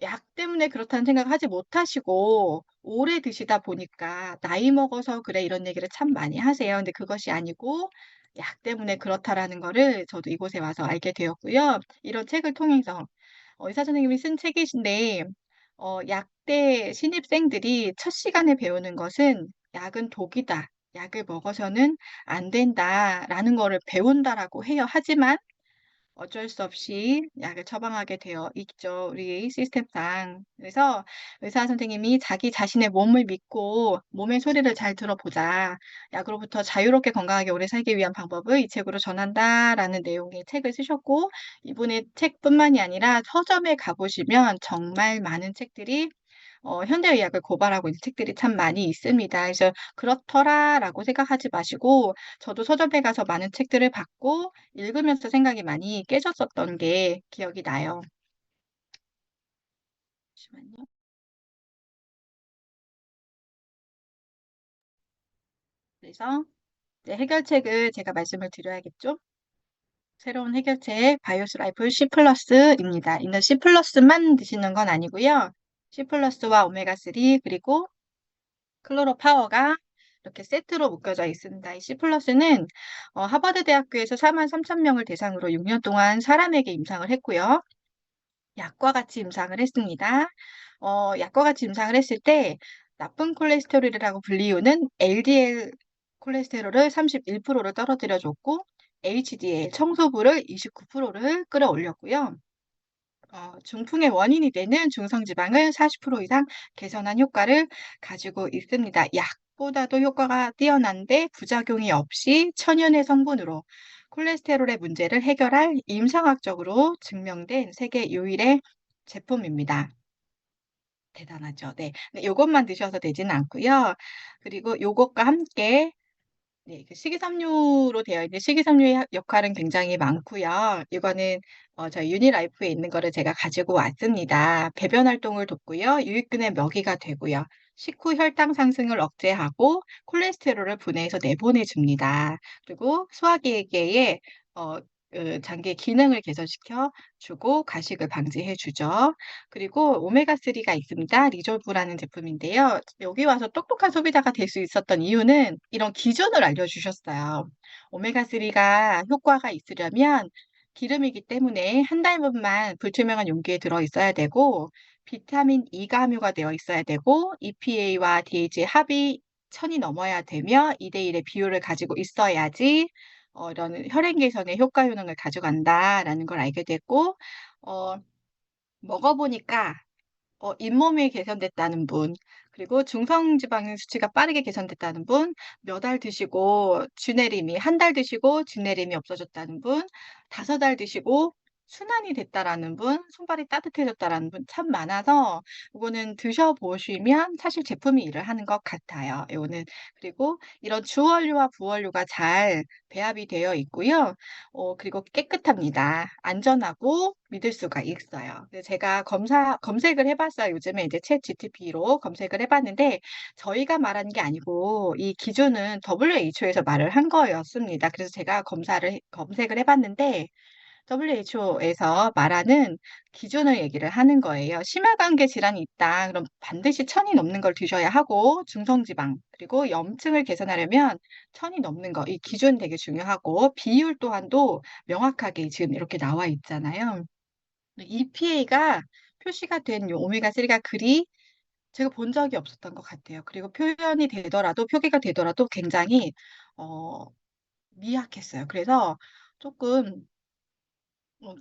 약 때문에 그렇다는 생각을 하지 못하시고 오래 드시다 보니까 나이 먹어서 그래 이런 얘기를 참 많이 하세요. 근데 그것이 아니고 약 때문에 그렇다라는 거를 저도 이곳에 와서 알게 되었고요. 이런 책을 통해서 의사 선생님이 쓴 책이신데 약대 신입생들이 첫 시간에 배우는 것은 약은 독이다. 약을 먹어서는 안 된다라는 거를 배운다라고 해요. 하지만 어쩔 수 없이 약을 처방하게 되어 있죠, 우리 시스템상. 그래서 의사 선생님이 자기 자신의 몸을 믿고 몸의 소리를 잘 들어보자. 약으로부터 자유롭게 건강하게 오래 살기 위한 방법을 이 책으로 전한다라는 내용의 책을 쓰셨고, 이분의 책뿐만이 아니라 서점에 가보시면 정말 많은 책들이 현대의학을 고발하고 있는 책들이 참 많이 있습니다. 그래서 그렇더라라고 생각하지 마시고, 저도 서점에 가서 많은 책들을 봤고 읽으면서 생각이 많이 깨졌었던 게 기억이 나요. 잠시만요. 그래서 이제 해결책을 제가 말씀을 드려야겠죠? 새로운 해결책 바이오스 라이프 C 플러스입니다. 이는 C 플러스만 드시는 건 아니고요. C 플러스와 오메가3 그리고 클로로 파워가 이렇게 세트로 묶여져 있습니다. 이 C 플러스는 하버드 대학교에서 4만 3천 명을 대상으로 6년 동안 사람에게 임상을 했고요. 약과 같이 임상을 했습니다. 약과 같이 임상을 했을 때 나쁜 콜레스테롤이라고 불리우는 LDL 콜레스테롤을 31%를 떨어뜨려 줬고, HDL 청소부를 29%를 끌어올렸고요. 중풍의 원인이 되는 중성지방을 40% 이상 개선한 효과를 가지고 있습니다. 약보다도 효과가 뛰어난데 부작용이 없이 천연의 성분으로 콜레스테롤의 문제를 해결할 임상학적으로 증명된 세계 유일의 제품입니다. 대단하죠. 네. 근데 요것만 드셔도 되지는 않고요. 그리고 요것과 함께 네, 식이섬유로 되어 있는 식이섬유의 역할은 굉장히 많고요. 이거는 저희 유니라이프에 있는 거를 제가 가지고 왔습니다. 배변 활동을 돕고요. 유익균의 먹이가 되고요. 식후 혈당 상승을 억제하고 콜레스테롤을 분해해서 내보내 줍니다. 그리고 소화기계의 장기의 기능을 개선시켜 주고 가식을 방지해 주죠. 그리고 오메가3가 있습니다. 리졸브라는 제품인데요. 여기 와서 똑똑한 소비자가 될 수 있었던 이유는 이런 기준을 알려주셨어요. 오메가3가 효과가 있으려면 기름이기 때문에 한 달분만 불투명한 용기에 들어 있어야 되고, 비타민 E가 함유가 되어 있어야 되고, EPA와 DH의 합이 1000이 넘어야 되며 2대1의 비율을 가지고 있어야지 이런 혈행 개선에 효과 효능을 가져간다라는 걸 알게 됐고, 어, 먹어보니까 잇몸이 개선됐다는 분, 그리고 중성지방 수치가 빠르게 개선됐다는 분, 몇 알 드시고 쥐내림이, 한 달 드시고 쥐내림이 없어졌다는 분, 5달 드시고 순환이 됐다라는 분, 손발이 따뜻해졌다라는 분 참 많아서 이거는 드셔보시면 사실 제품이 일을 하는 것 같아요. 요거는 그리고 이런 주원료와 부원료가 잘 배합이 되어 있고요. 그리고 깨끗합니다. 안전하고 믿을 수가 있어요. 그래서 제가 검색을 해봤어요. 요즘에 이제 챗 GTP로 검색을 해봤는데 저희가 말하는 게 아니고 이 기준은 WHO에서 말을 한 거였습니다. 그래서 제가 검색을 해봤는데 WHO에서 말하는 기준을 얘기를 하는 거예요. 심혈관계 질환이 있다. 그럼 반드시 1000이 넘는 걸 드셔야 하고, 중성지방, 그리고 염증을 개선하려면 1000이 넘는 거, 이 기준 되게 중요하고, 비율 또한도 명확하게 지금 이렇게 나와 있잖아요. EPA가 표시가 된 요 오메가3가 그리 제가 본 적이 없었던 것 같아요. 그리고 표현이 되더라도, 표기가 되더라도 굉장히, 어, 미약했어요. 그래서 조금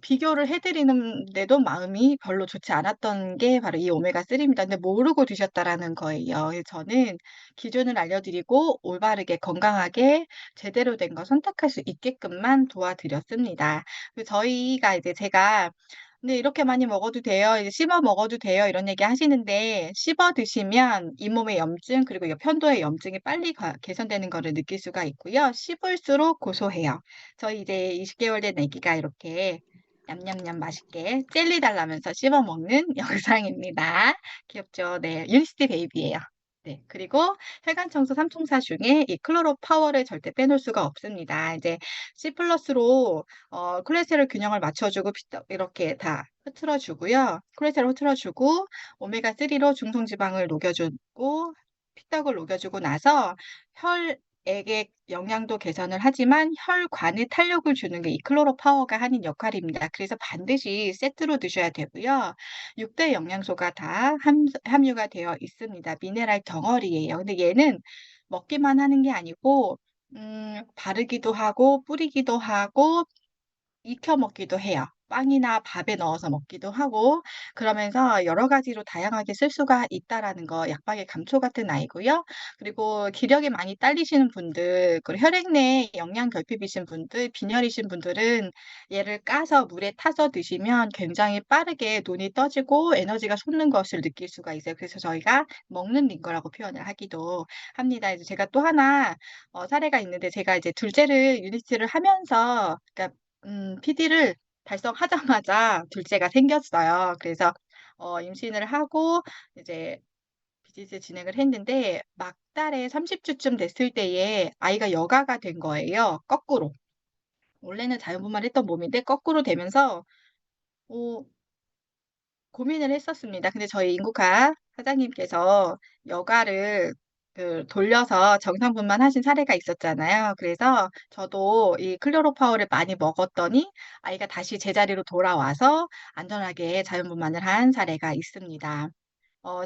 비교를 해드리는데도 마음이 별로 좋지 않았던 게 바로 이 오메가3입니다. 근데 모르고 드셨다라는 거예요. 그래서 저는 기준을 알려드리고 올바르게 건강하게 제대로 된 거 선택할 수 있게끔만 도와드렸습니다. 그리고 저희가 이제 제가 근데 이렇게 많이 먹어도 돼요. 이제 씹어 먹어도 돼요. 이런 얘기 하시는데 씹어 드시면 잇몸의 염증 그리고 이 편도의 염증이 빨리 개선되는 것을 느낄 수가 있고요. 씹을수록 고소해요. 저희 이제 20개월 된 아기가 이렇게 냠냠냠 맛있게 젤리 달라면서 씹어 먹는 영상입니다. 귀엽죠? 네, 유니시티 베이비예요. 네, 그리고 혈관 청소 삼총사 중에 이 클로로 파워를 절대 빼놓을 수가 없습니다. 이제 C 플러스로 콜레스테롤 균형을 맞춰주고 이렇게 다 흐트러주고요. 콜레스테롤 흐트러주고 오메가3로 중성지방을 녹여주고 피떡을 녹여주고 나서 혈액의 영양도 개선을 하지만 혈관에 탄력을 주는 게 이 클로로 파워가 하는 역할입니다. 그래서 반드시 세트로 드셔야 되고요. 6대 영양소가 다 함유가 되어 있습니다. 미네랄 덩어리예요. 근데 얘는 먹기만 하는 게 아니고 바르기도 하고 뿌리기도 하고 익혀 먹기도 해요. 빵이나 밥에 넣어서 먹기도 하고 그러면서 여러 가지로 다양하게 쓸 수가 있다라는 거 약방의 감초 같은 아이고요. 그리고 기력이 많이 딸리시는 분들, 그리고 혈액 내에 영양 결핍이신 분들, 빈혈이신 분들은 얘를 까서 물에 타서 드시면 굉장히 빠르게 눈이 떠지고 에너지가 솟는 것을 느낄 수가 있어요. 그래서 저희가 먹는 링거라고 표현을 하기도 합니다. 이제 제가 또 하나 사례가 있는데 제가 이제 둘째를 유니티를 하면서 그러니까 PD를 달성하자마자 둘째가 생겼어요. 그래서 임신을 하고 이제 비즈니스 진행을 했는데 막달에 30주쯤 됐을 때에 아이가 여가가 된 거예요. 거꾸로. 원래는 자연분만했던 몸인데 거꾸로 되면서 어, 고민을 했었습니다. 근데 저희 인국화 사장님께서 여가를 돌려서 정상분만 하신 사례가 있었잖아요. 그래서 저도 이 클로로파워를 많이 먹었더니 아이가 다시 제자리로 돌아와서 안전하게 자연분만을 한 사례가 있습니다.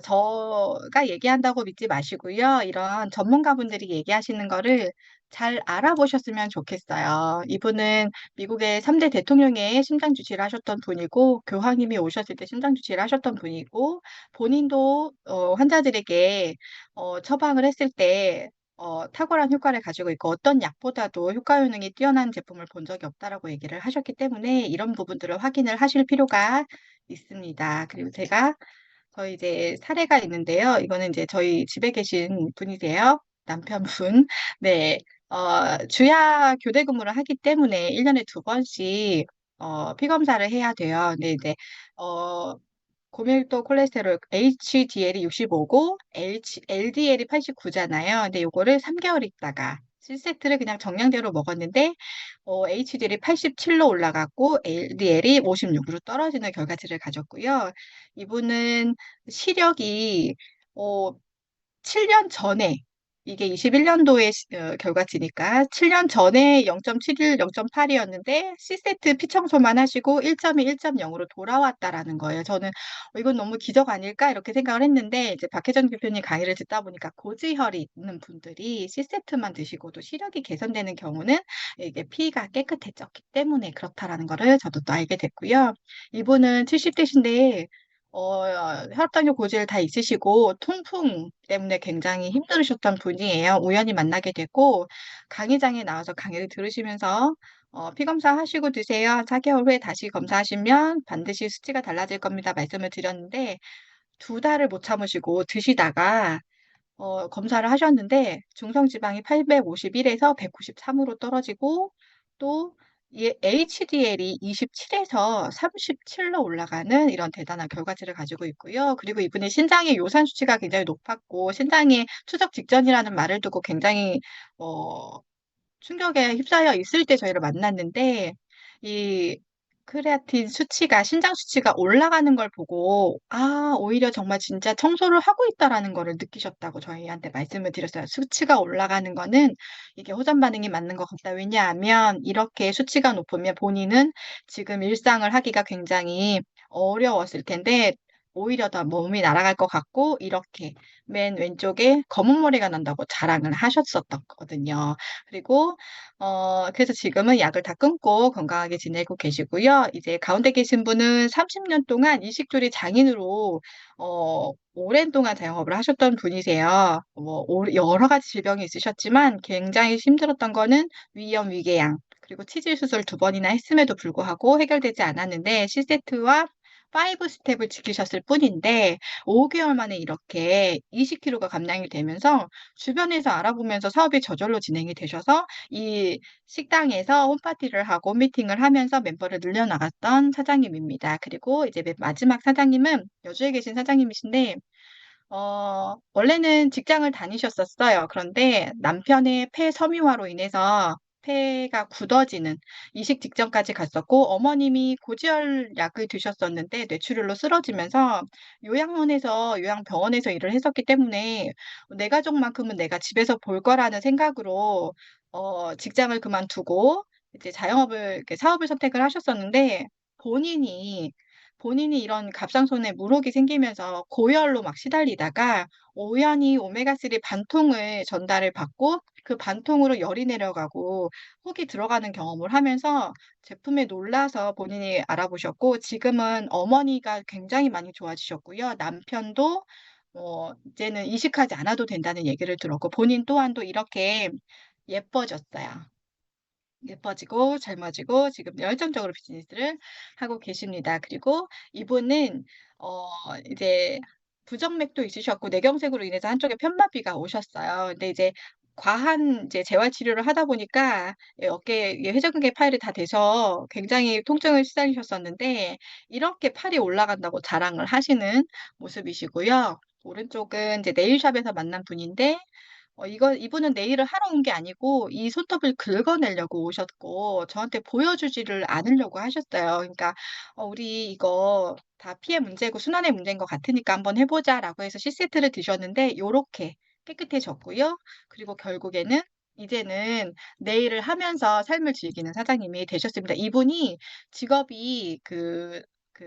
저가 얘기한다고 믿지 마시고요. 이런 전문가분들이 얘기하시는 거를 잘 알아보셨으면 좋겠어요. 이분은 미국의 3대 대통령의 심장 주치를 하셨던 분이고, 교황님이 오셨을 때 심장 주치를 하셨던 분이고, 본인도 환자들에게 처방을 했을 때 탁월한 효과를 가지고 있고 어떤 약보다도 효과 효능이 뛰어난 제품을 본 적이 없다라고 얘기를 하셨기 때문에 이런 부분들을 확인을 하실 필요가 있습니다. 그리고 제가 저희 이제 사례가 있는데요. 이거는 이제 저희 집에 계신 분이세요. 남편분. 네. 주야 교대 근무를 하기 때문에 1년에 두 번씩 피검사를 해야 돼요. 근데 이제 어, 고밀도 콜레스테롤 HDL이 65고 LDL이 89잖아요. 근데 요거를 3개월 있다가 1세트를 그냥 정량대로 먹었는데 HDL이 87로 올라갔고 LDL이 56으로 떨어지는 결과치를 가졌고요. 이분은 시력이 어, 7년 전에 이게 21년도의 결과치니까 7년 전에 0.71, 0.8이었는데 C세트 피청소만 하시고 1점이 1.0으로 돌아왔다라는 거예요. 저는 이건 너무 기적 아닐까 이렇게 생각을 했는데 이제 박혜정 대표님 강의를 듣다 보니까 고지혈이 있는 분들이 C세트만 드시고도 시력이 개선되는 경우는 이게 피가 깨끗해졌기 때문에 그렇다라는 거를 저도 또 알게 됐고요. 이분은 70대신데 혈압당뇨 고지를 다 있으시고 통풍 때문에 굉장히 힘들으셨던 분이에요. 우연히 만나게 됐고 강의장에 나와서 강의를 들으시면서 피 검사하시고 드세요. 한 4개월 후에 다시 검사하시면 반드시 수치가 달라질 겁니다. 말씀을 드렸는데 2달을 못 참으시고 드시다가 검사를 하셨는데 중성지방이 851에서 193으로 떨어지고 또 이 HDL이 27에서 37로 올라가는 이런 대단한 결과치를 가지고 있고요. 그리고 이분의 신장의 요산 수치가 굉장히 높았고 신장이 추적 직전이라는 말을 듣고 굉장히 어, 충격에 휩싸여 있을 때 저희를 만났는데 이 크레아틴 수치가 신장 수치가 올라가는 걸 보고 오히려 정말 진짜 청소를 하고 있다라는 거를 느끼셨다고 저희한테 말씀을 드렸어요. 수치가 올라가는 거는 이게 호전 반응이 맞는 것 같다. 왜냐하면 이렇게 수치가 높으면 본인은 지금 일상을 하기가 굉장히 어려웠을 텐데 오히려 더 몸이 날아갈 것 같고 이렇게 맨 왼쪽에 검은 머리가 난다고 자랑을 하셨었던 거거든요. 그리고 그래서 지금은 약을 다 끊고 건강하게 지내고 계시고요. 이제 가운데 계신 분은 30년 동안 이식조리 장인으로 오랜 동안 자영업을 하셨던 분이세요. 여러 가지 질병이 있으셨지만 굉장히 힘들었던 거는 위염, 위궤양, 그리고 치질 수술 2번이나 했음에도 불구하고 해결되지 않았는데 C세트와 5 스텝을 지키셨을 뿐인데 5개월 만에 이렇게 20kg가 감량이 되면서 주변에서 알아보면서 사업이 저절로 진행이 되셔서 이 식당에서 홈파티를 하고 미팅을 하면서 멤버를 늘려나갔던 사장님입니다. 그리고 이제 맨 마지막 사장님은 여주에 계신 사장님이신데 원래는 직장을 다니셨었어요. 그런데 남편의 폐 섬유화로 인해서 폐가 굳어지는 이식 직전까지 갔었고 어머님이 고지혈약을 드셨었는데 뇌출혈로 쓰러지면서 요양병원에서 일을 했었기 때문에 내 가족만큼은 내가 집에서 볼 거라는 생각으로 직장을 그만두고 이제 자영업을 이렇게 사업을 선택을 하셨었는데 본인이 이런 갑상선에 물혹이 생기면서 고열로 막 시달리다가 우연히 오메가3 반통을 전달을 받고 그 반통으로 열이 내려가고 혹이 들어가는 경험을 하면서 제품에 놀라서 본인이 알아보셨고 지금은 어머니가 굉장히 많이 좋아지셨고요. 남편도 이제는 이식하지 않아도 된다는 얘기를 들었고 본인 또한도 이렇게 예뻐졌어요. 예뻐지고 젊어지고 지금 열정적으로 비즈니스를 하고 계십니다. 그리고 이분은 어 이제 부정맥도 있으셨고 뇌경색으로 인해서 한쪽에 편마비가 오셨어요. 근데 이제 과한 이제 재활 치료를 하다 보니까 어깨에 이게 회전근개 파열이 다 돼서 굉장히 통증을 시달리셨었는데 이렇게 팔이 올라간다고 자랑을 하시는 모습이시고요. 오른쪽은 이제 네일샵에서 만난 분인데 이분은 네일을 하러 온 게 아니고 이 손톱을 긁어내려고 오셨고 저한테 보여주지를 않으려고 하셨어요. 그러니까 "우리 이거 다 피의 문제고 순환의 문제인 것 같으니까 한번 해 보자."라고 해서 C세트를 드셨는데 요렇게 깨끗해졌고요. 그리고 결국에는 이제는 네일을 하면서 삶을 즐기는 사장님이 되셨습니다. 이분이 직업이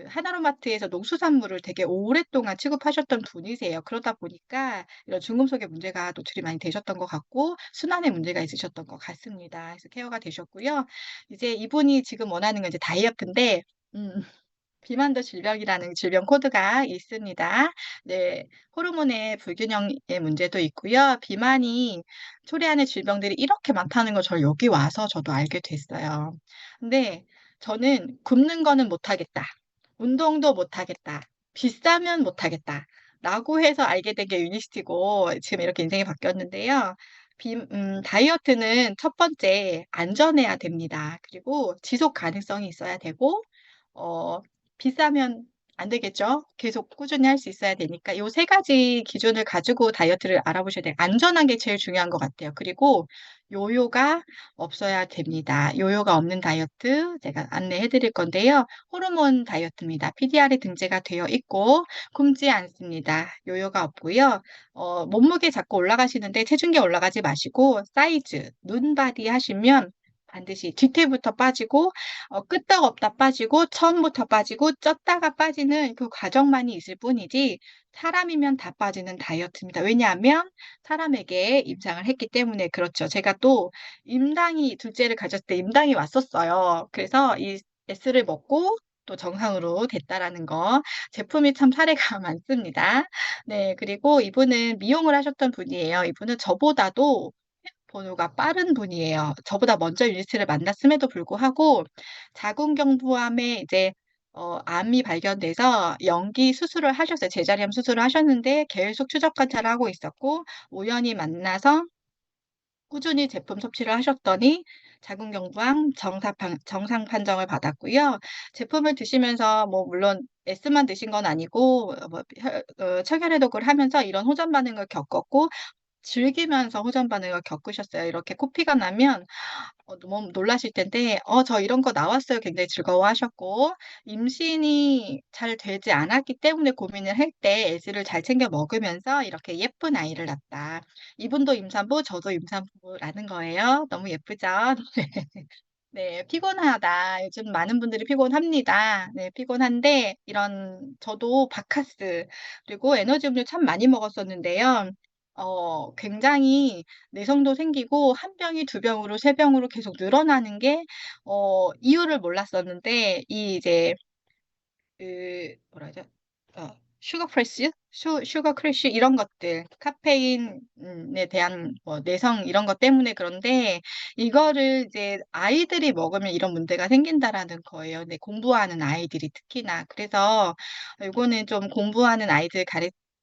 하나로마트에서 농수산물을 되게 오랫동안 취급하셨던 분이세요. 그러다 보니까 이런 중금속의 문제가 노출이 많이 되셨던 것 같고 순환에 문제가 있으셨던 것 같습니다. 그래서 케어가 되셨고요. 이제 이분이 지금 원하는 건 이제 다이어트인데 음 비만도 질병이라는 질병 코드가 있습니다. 네. 호르몬의 불균형의 문제도 있고요. 비만이 초래하는 질병들이 이렇게 많다는 걸 여기 와서 저도 알게 됐어요. 근데 저는 "굶는 거는 못 하겠다. 운동도 못 하겠다. 비싸면 못 하겠다." 라고 해서 알게 된 게 유니스티고 지금 이렇게 인생이 바뀌었는데요. 다이어트는 첫 번째 안전해야 됩니다. 그리고 지속 가능성이 있어야 되고 어 비싸면 안 되겠죠. 계속 꾸준히 할 수 있어야 되니까 요 3가지 기준을 가지고 다이어트를 알아보셔야 돼요. 안전한 게 제일 중요한 것 같아요. 그리고 요요가 없어야 됩니다. 요요가 없는 다이어트 제가 안내해 드릴 건데요. 호르몬 다이어트입니다. PDR에 등재가 되어 있고 굶지 않습니다. 요요가 없고요. 몸무게 자꾸 올라가시는데 체중계 올라가지 마시고 사이즈, 눈바디 하시면 반드시 뒤태부터 빠지고 끄떡없다 빠지고 처음부터 빠지고 쪘다가 빠지는 그 과정만이 있을 뿐이지 사람이면 다 빠지는 다이어트입니다. 왜냐하면 사람에게 임상을 했기 때문에 그렇죠. 제가 또 임당이 둘째를 가졌을 때 임당이 왔었어요. 그래서 이 S를 먹고 또 정상으로 됐다라는 거. 제품이 참 사례가 많습니다. 네. 그리고 이분은 미용을 하셨던 분이에요. 이분은 저보다도 번호가 빠른 분이에요. 저보다 먼저 윌스를 만났음에도 불구하고 자궁경부암에 이제 암이 발견돼서 연기 수술을 하셨어요. 제자리암 수술을 하셨는데 계속 추적 관찰을 하고 있었고 우연히 만나서 꾸준히 제품 섭취를 하셨더니 자궁경부암 정상 판정을 받았고요. 제품을 드시면서 뭐 물론 S만 드신 건 아니고 체결 해독을 하면서 이런 호전 반응을 겪었고 즐기면서 호전 반응을 겪으셨어요. 이렇게 코피가 나면 너무 놀라실 텐데 저 이런 거 나왔어요." 굉장히 즐거워하셨고 임신이 잘 되지 않았기 때문에 고민을 할 때 애들을 잘 챙겨 먹으면서 이렇게 "예쁜 아이를 낳았다." 이분도 임산부, 저도 임산부라는 거예요. 너무 예쁘죠? 네. "피곤하다. 요즘 많은 분들이 피곤합니다." 네. 피곤한데 이런 저도 바카스 그리고 에너지 음료 참 많이 먹었었는데요. 굉장히 내성도 생기고 한 병이 두 병으로 세 병으로 계속 늘어나는 게 이유를 몰랐었는데 이 이제 뭐라 하죠? 슈거 프레시? 슈거 크래쉬 이런 것들 카페인에 대한 뭐 내성 이런 것 때문에 그런데 이거를 이제 아이들이 먹으면 이런 문제가 생긴다라는 거예요. 네 공부하는 아이들이 특히나. 그래서 요거는 좀 공부하는 아이들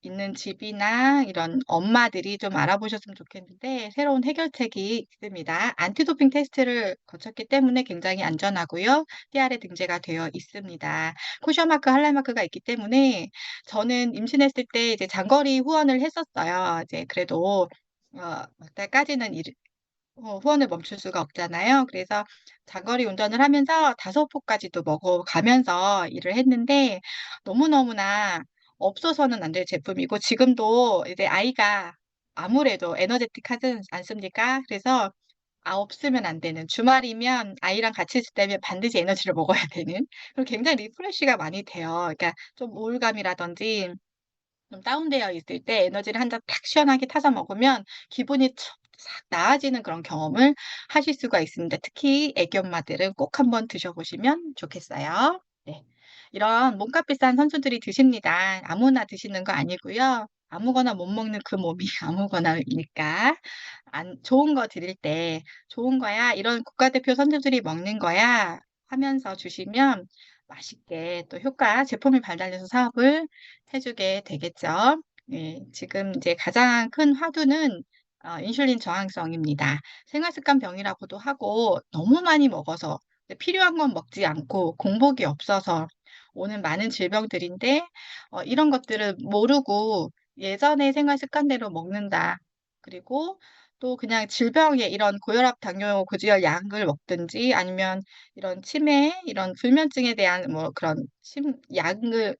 있는 집이나 이런 엄마들이 좀 알아보셨으면 좋겠는데 새로운 해결책이 있습니다. 안티도핑 테스트를 거쳤기 때문에 굉장히 안전하고요. TR에 등재가 되어 있습니다. 쿠션 마크, 할랄 마크가 있기 때문에 저는 임신했을 때 이제 장거리 후원을 했었어요. 이제 그래도 몇 달까지는 후원을 멈출 수가 없잖아요. 그래서 장거리 운전을 하면서 5포까지도 먹어가면서 일을 했는데 너무너무나 없어서는 안 될 제품이고 지금도 이제 아이가 아무래도 에너제틱하지 않습니까? 그래서 없으면 안 되는 주말이면 아이랑 같이 있을 때면 반드시 에너지를 먹어야 되는 그리고 굉장히 리프레시가 많이 돼요. 그러니까 좀 우울감이라든지 좀 다운되어 있을 때 에너지를 한 잔 딱 시원하게 타서 먹으면 기분이 싹 나아지는 그런 경험을 하실 수가 있습니다. 특히 애기 엄마들은 꼭 한번 드셔 보시면 좋겠어요. 네. 이런 몸값 비싼 선수들이 드십니다. 아무나 드시는 거 아니고요. 아무거나 못 먹는 그 몸이 아무거나니까 안 좋은 거 드릴 때 "좋은 거야. 이런 국가대표 선수들이 먹는 거야." 하면서 주시면 맛있게 또 제품이 발달돼서 사업을 해 주게 되겠죠. 예. 지금 이제 가장 큰 화두는 인슐린 저항성입니다. 생활 습관 병이라고도 하고 너무 많이 먹어서 필요한 건 먹지 않고 공복이 없어서 오는 많은 질병들인데 이런 것들을 모르고 예전의 생활 습관대로 먹는다. 그리고 또 그냥 질병에 이런 고혈압, 당뇨, 고지혈 약을 먹든지 아니면 이런 치매, 이런 불면증에 대한 뭐 그런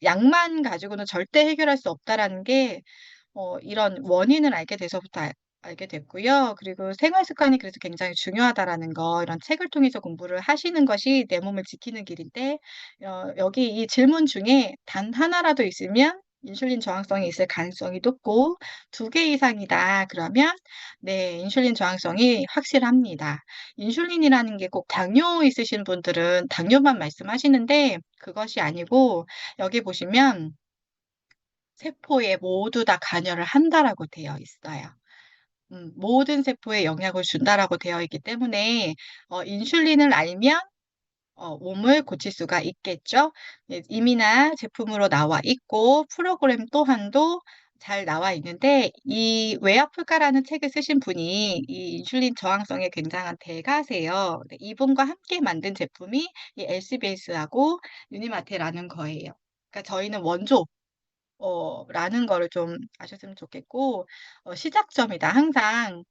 약만 가지고는 절대 해결할 수 없다라는 게 이런 원인을 알게 돼서부터 알게 됐고요. 그리고 생활 습관이 그래서 굉장히 중요하다라는 거 이런 책을 통해서 공부를 하시는 것이 내 몸을 지키는 길인데 여기 이 질문 중에 단 하나라도 있으면 인슐린 저항성이 있을 가능성이 높고 2개 이상이다 그러면 네 인슐린 저항성이 확실합니다. 인슐린이라는 게 꼭 당뇨 있으신 분들은 당뇨만 말씀하시는데 그것이 아니고 여기 보시면 세포에 모두 다 관여를 한다라고 되어 있어요. 모든 세포에 영향을 준다라고 되어 있기 때문에 인슐린을 알면 몸을 고칠 수가 있겠죠. 예 이미나 제품으로 나와 있고 프로그램 또한도 잘 나와 있는데 이 "왜 아플까?"라는 책을 쓰신 분이 이 인슐린 저항성에 굉장한 대가세요. 네 이분과 함께 만든 제품이 이 엘스비에스하고 유니마테라는 거예요. 그러니까 저희는 원조 라는 거를 좀 아셨으면 좋겠고 시작점이다. 항상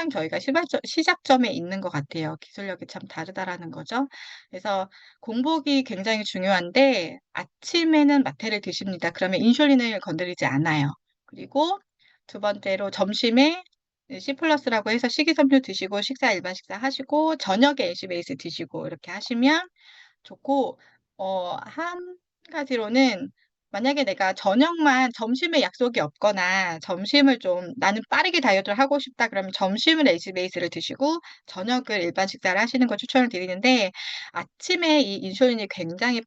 저희가 시작점에 있는 것 같아요. 기술력이 참 다르다라는 거죠. 그래서 공복이 굉장히 중요한데 아침에는 마테를 드십니다. 그러면 인슐린을 건드리지 않아요. 그리고 두 번째로 점심에 C 플러스라고 해서 식이섬유 드시고 일반 식사하시고 저녁에 LC-베이스 드시고 이렇게 하시면 좋고 한 가지로는 만약에 내가 저녁만 점심에 약속이 없거나 점심을 좀 '나는 빠르게 다이어트를 하고 싶다.' 그러면 점심을 LC-베이스를 드시고 저녁을 일반 식사를 하시는 걸 추천을 드리는데 아침에 이 인슐린이 굉장히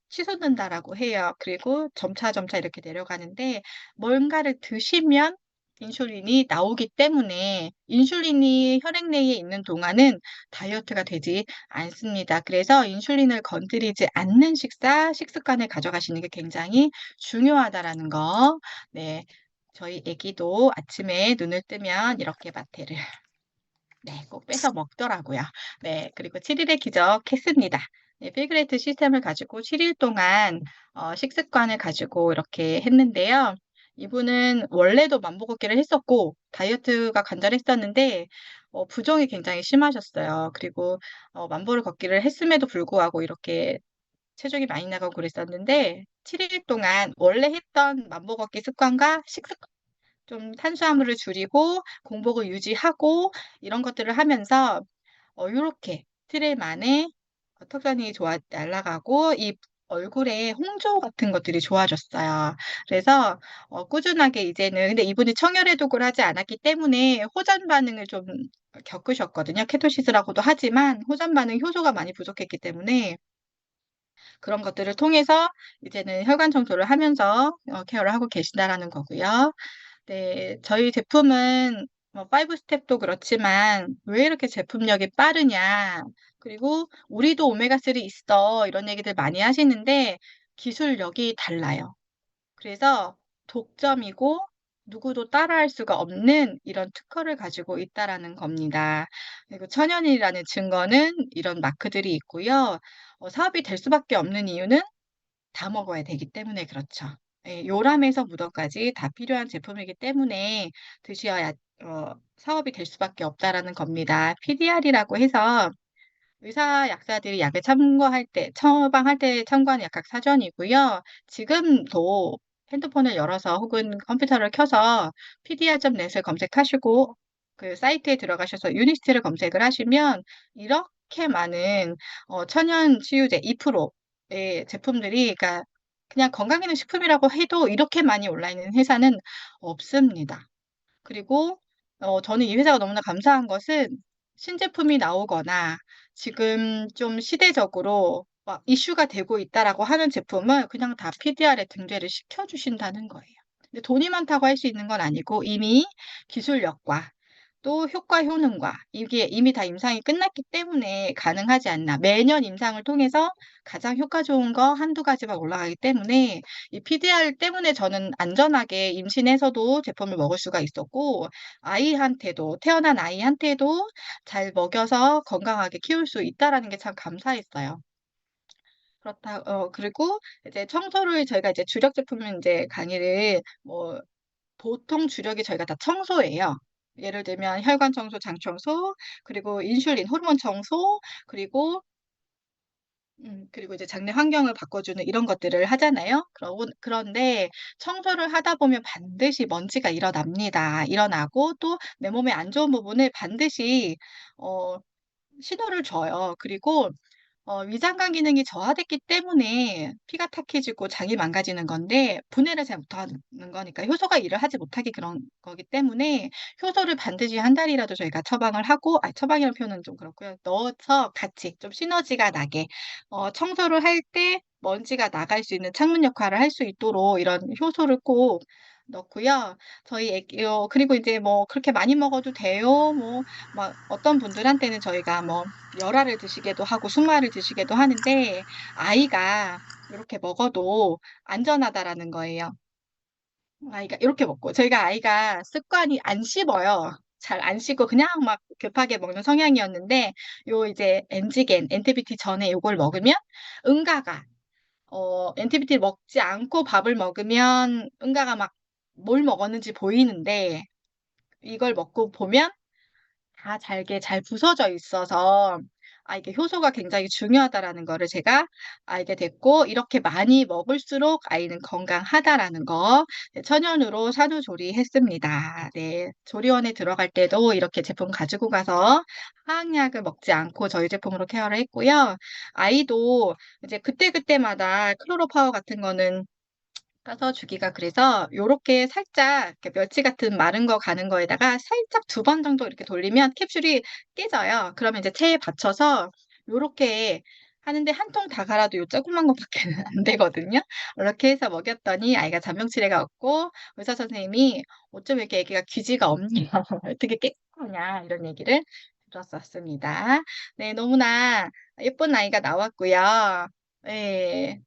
치솟는다라고 해요. 그리고 점차 이렇게 내려가는데 뭔가를 드시면 인슐린이 나오기 때문에 인슐린이 혈액 내에 있는 동안은 다이어트가 되지 않습니다. 그래서 인슐린을 건드리지 않는 식습관을 가져가시는 게 굉장히 중요하다라는 거. 네. 저희 애기도 아침에 눈을 뜨면 이렇게 마테를 네, 꼭 빼서 먹더라고요. 네, 그리고 7일의 기적 했습니다. 네, 필그레이트 시스템을 가지고 7일 동안 식습관을 가지고 이렇게 했는데요. 이분은 원래도 만보걷기를 했었고 다이어트가 간절했었는데 부종이 굉장히 심하셨어요. 그리고 만보를 걷기를 했음에도 불구하고 이렇게 체중이 많이 나가고 그랬었는데 7일 동안 원래 했던 만보걷기 습관과 식습관 좀 탄수화물을 줄이고 공복을 유지하고 이런 것들을 하면서 요렇게 틀일 만에 턱선이 날아가고 이 얼굴에 홍조 같은 것들이 좋아졌어요. 그래서 꾸준하게 이제는 근데 이분이 청열 해독을 하지 않았기 때문에 호전 반응을 좀 겪으셨거든요. 케토시스라고도 하지만 호전 반응 효소가 많이 부족했기 때문에 그런 것들을 통해서 이제는 혈관 청소를 하면서 케어를 하고 계신다라는 거고요. 네, 저희 제품은 뭐 5 스텝도 그렇지만 왜 이렇게 제품력이 빠르냐. 그리고 우리도 오메가3 있어. 이런 얘기들 많이 하시는데 기술력이 달라요. 그래서 독점이고 누구도 따라할 수가 없는 이런 특허를 가지고 있다라는 겁니다. 그리고 천연이라는 증거는 이런 마크들이 있고요. 사업이 될 수밖에 없는 이유는 다 먹어야 되기 때문에 그렇죠. 예, 요람에서 무덤까지 다 필요한 제품이기 때문에 드셔야 사업이 될 수밖에 없다라는 겁니다. PDR이라고 해서 의사 약사들이 약을 참고할 때 처방할 때 참고하는 약학 사전이고요. 지금도 핸드폰을 열어서 혹은 컴퓨터를 켜서 PDR.net을 검색하시고 그 사이트에 들어가셔서 유니스트를 검색을 하시면 이렇게 많은 천연 치유제 2%의 제품들이 그러니까 그냥 건강기능식품이라고 해도 이렇게 많이 올라 있는 회사는 없습니다. 그리고 저는 이 회사가 너무나 감사한 것은 신제품이 나오거나 지금 좀 시대적으로 막 이슈가 되고 있다라고 하는 제품을 그냥 다 PDR에 등재를 시켜주신다는 거예요. 근데 돈이 많다고 할 수 있는 건 아니고 이미 기술력과 또 효과 효능과 이게 이미 다 임상이 끝났기 때문에 가능하지 않나. 매년 임상을 통해서 가장 효과 좋은 거 한두 가지만 올라가기 때문에 이 PDR 때문에 저는 안전하게 임신해서도 제품을 먹을 수가 있었고 아이한테도 태어난 아이한테도 잘 먹여서 건강하게 키울 수 있다라는 게 참 감사했어요. 그렇다 그리고 이제 청소를 저희가 이제 주력 제품은 이제 강의를 뭐 보통 주력이 저희가 다 청소예요. 예를 들면 혈관 청소, 장 청소, 그리고 인슐린 호르몬 청소, 그리고 이제 장내 환경을 바꿔주는 이런 것들을 하잖아요. 그런데 청소를 하다 보면 반드시 먼지가 일어납니다. 일어나고 또 내 몸에 안 좋은 부분을 반드시 어 신호를 줘요. 그리고 위장관 기능이 저하됐기 때문에 피가 탁해지고 장이 망가지는 건데 분해를 잘 못하는 거니까 효소가 일을 하지 못하게 그런 거기 때문에 효소를 반드시 한 달이라도 저희가 처방을 하고 처방이라는 표현은 좀 그렇고요. 넣어서 같이 좀 시너지가 나게 청소를 할 때 먼지가 나갈 수 있는 창문 역할을 할 수 있도록 이런 효소를 꼭 넣고요. 저희 애기 그리고 이제 뭐 "그렇게 많이 먹어도 돼요?" 뭐 막 어떤 분들한테는 저희가 뭐 열알을 드시게도 하고 순말을 드시게도 하는데 아이가 요렇게 먹어도 안전하다라는 거예요. 아이가 이렇게 먹고 저희가 아이가 습관이 안 씹어요. 잘 안 씹고 그냥 막 급하게 먹는 성향이었는데 요 이제 엔지겐 엔티비티 전에 요걸 먹으면 응가가 엔티비티를 먹지 않고 밥을 먹으면 응가가 막 뭘 먹었는지 보이는데 이걸 먹고 보면 다 잘게 잘 부서져 있어서 이게 효소가 굉장히 중요하다라는 거를 제가 알게 됐고 이렇게 많이 먹을수록 아이는 건강하다라는 거 네 천연으로 산후조리했습니다. 네. 조리원에 들어갈 때도 이렇게 제품 가지고 가서 화학약을 먹지 않고 저희 제품으로 케어를 했고요. 아이도 이제 그때그때마다 클로로 파워 같은 거는 까서 주기가 그래서 요렇게 살짝 이렇게 멸치 같은 마른 거 가는 거에다가 살짝 2번 정도 이렇게 돌리면 캡슐이 깨져요. 그러면 이제 체에 받쳐서 요렇게 하는데 한 통 다 갈아도 요 조그만 것밖에는 안 되거든요. 이렇게 해서 먹였더니 아이가 잔병치레가 없고 의사 선생님이 "어쩜 이렇게 애기가 귀지가 없냐. 어떻게 깨끗하냐." 이런 얘기를 들었었습니다. 네, 너무나 예쁜 아이가 나왔고요. 예.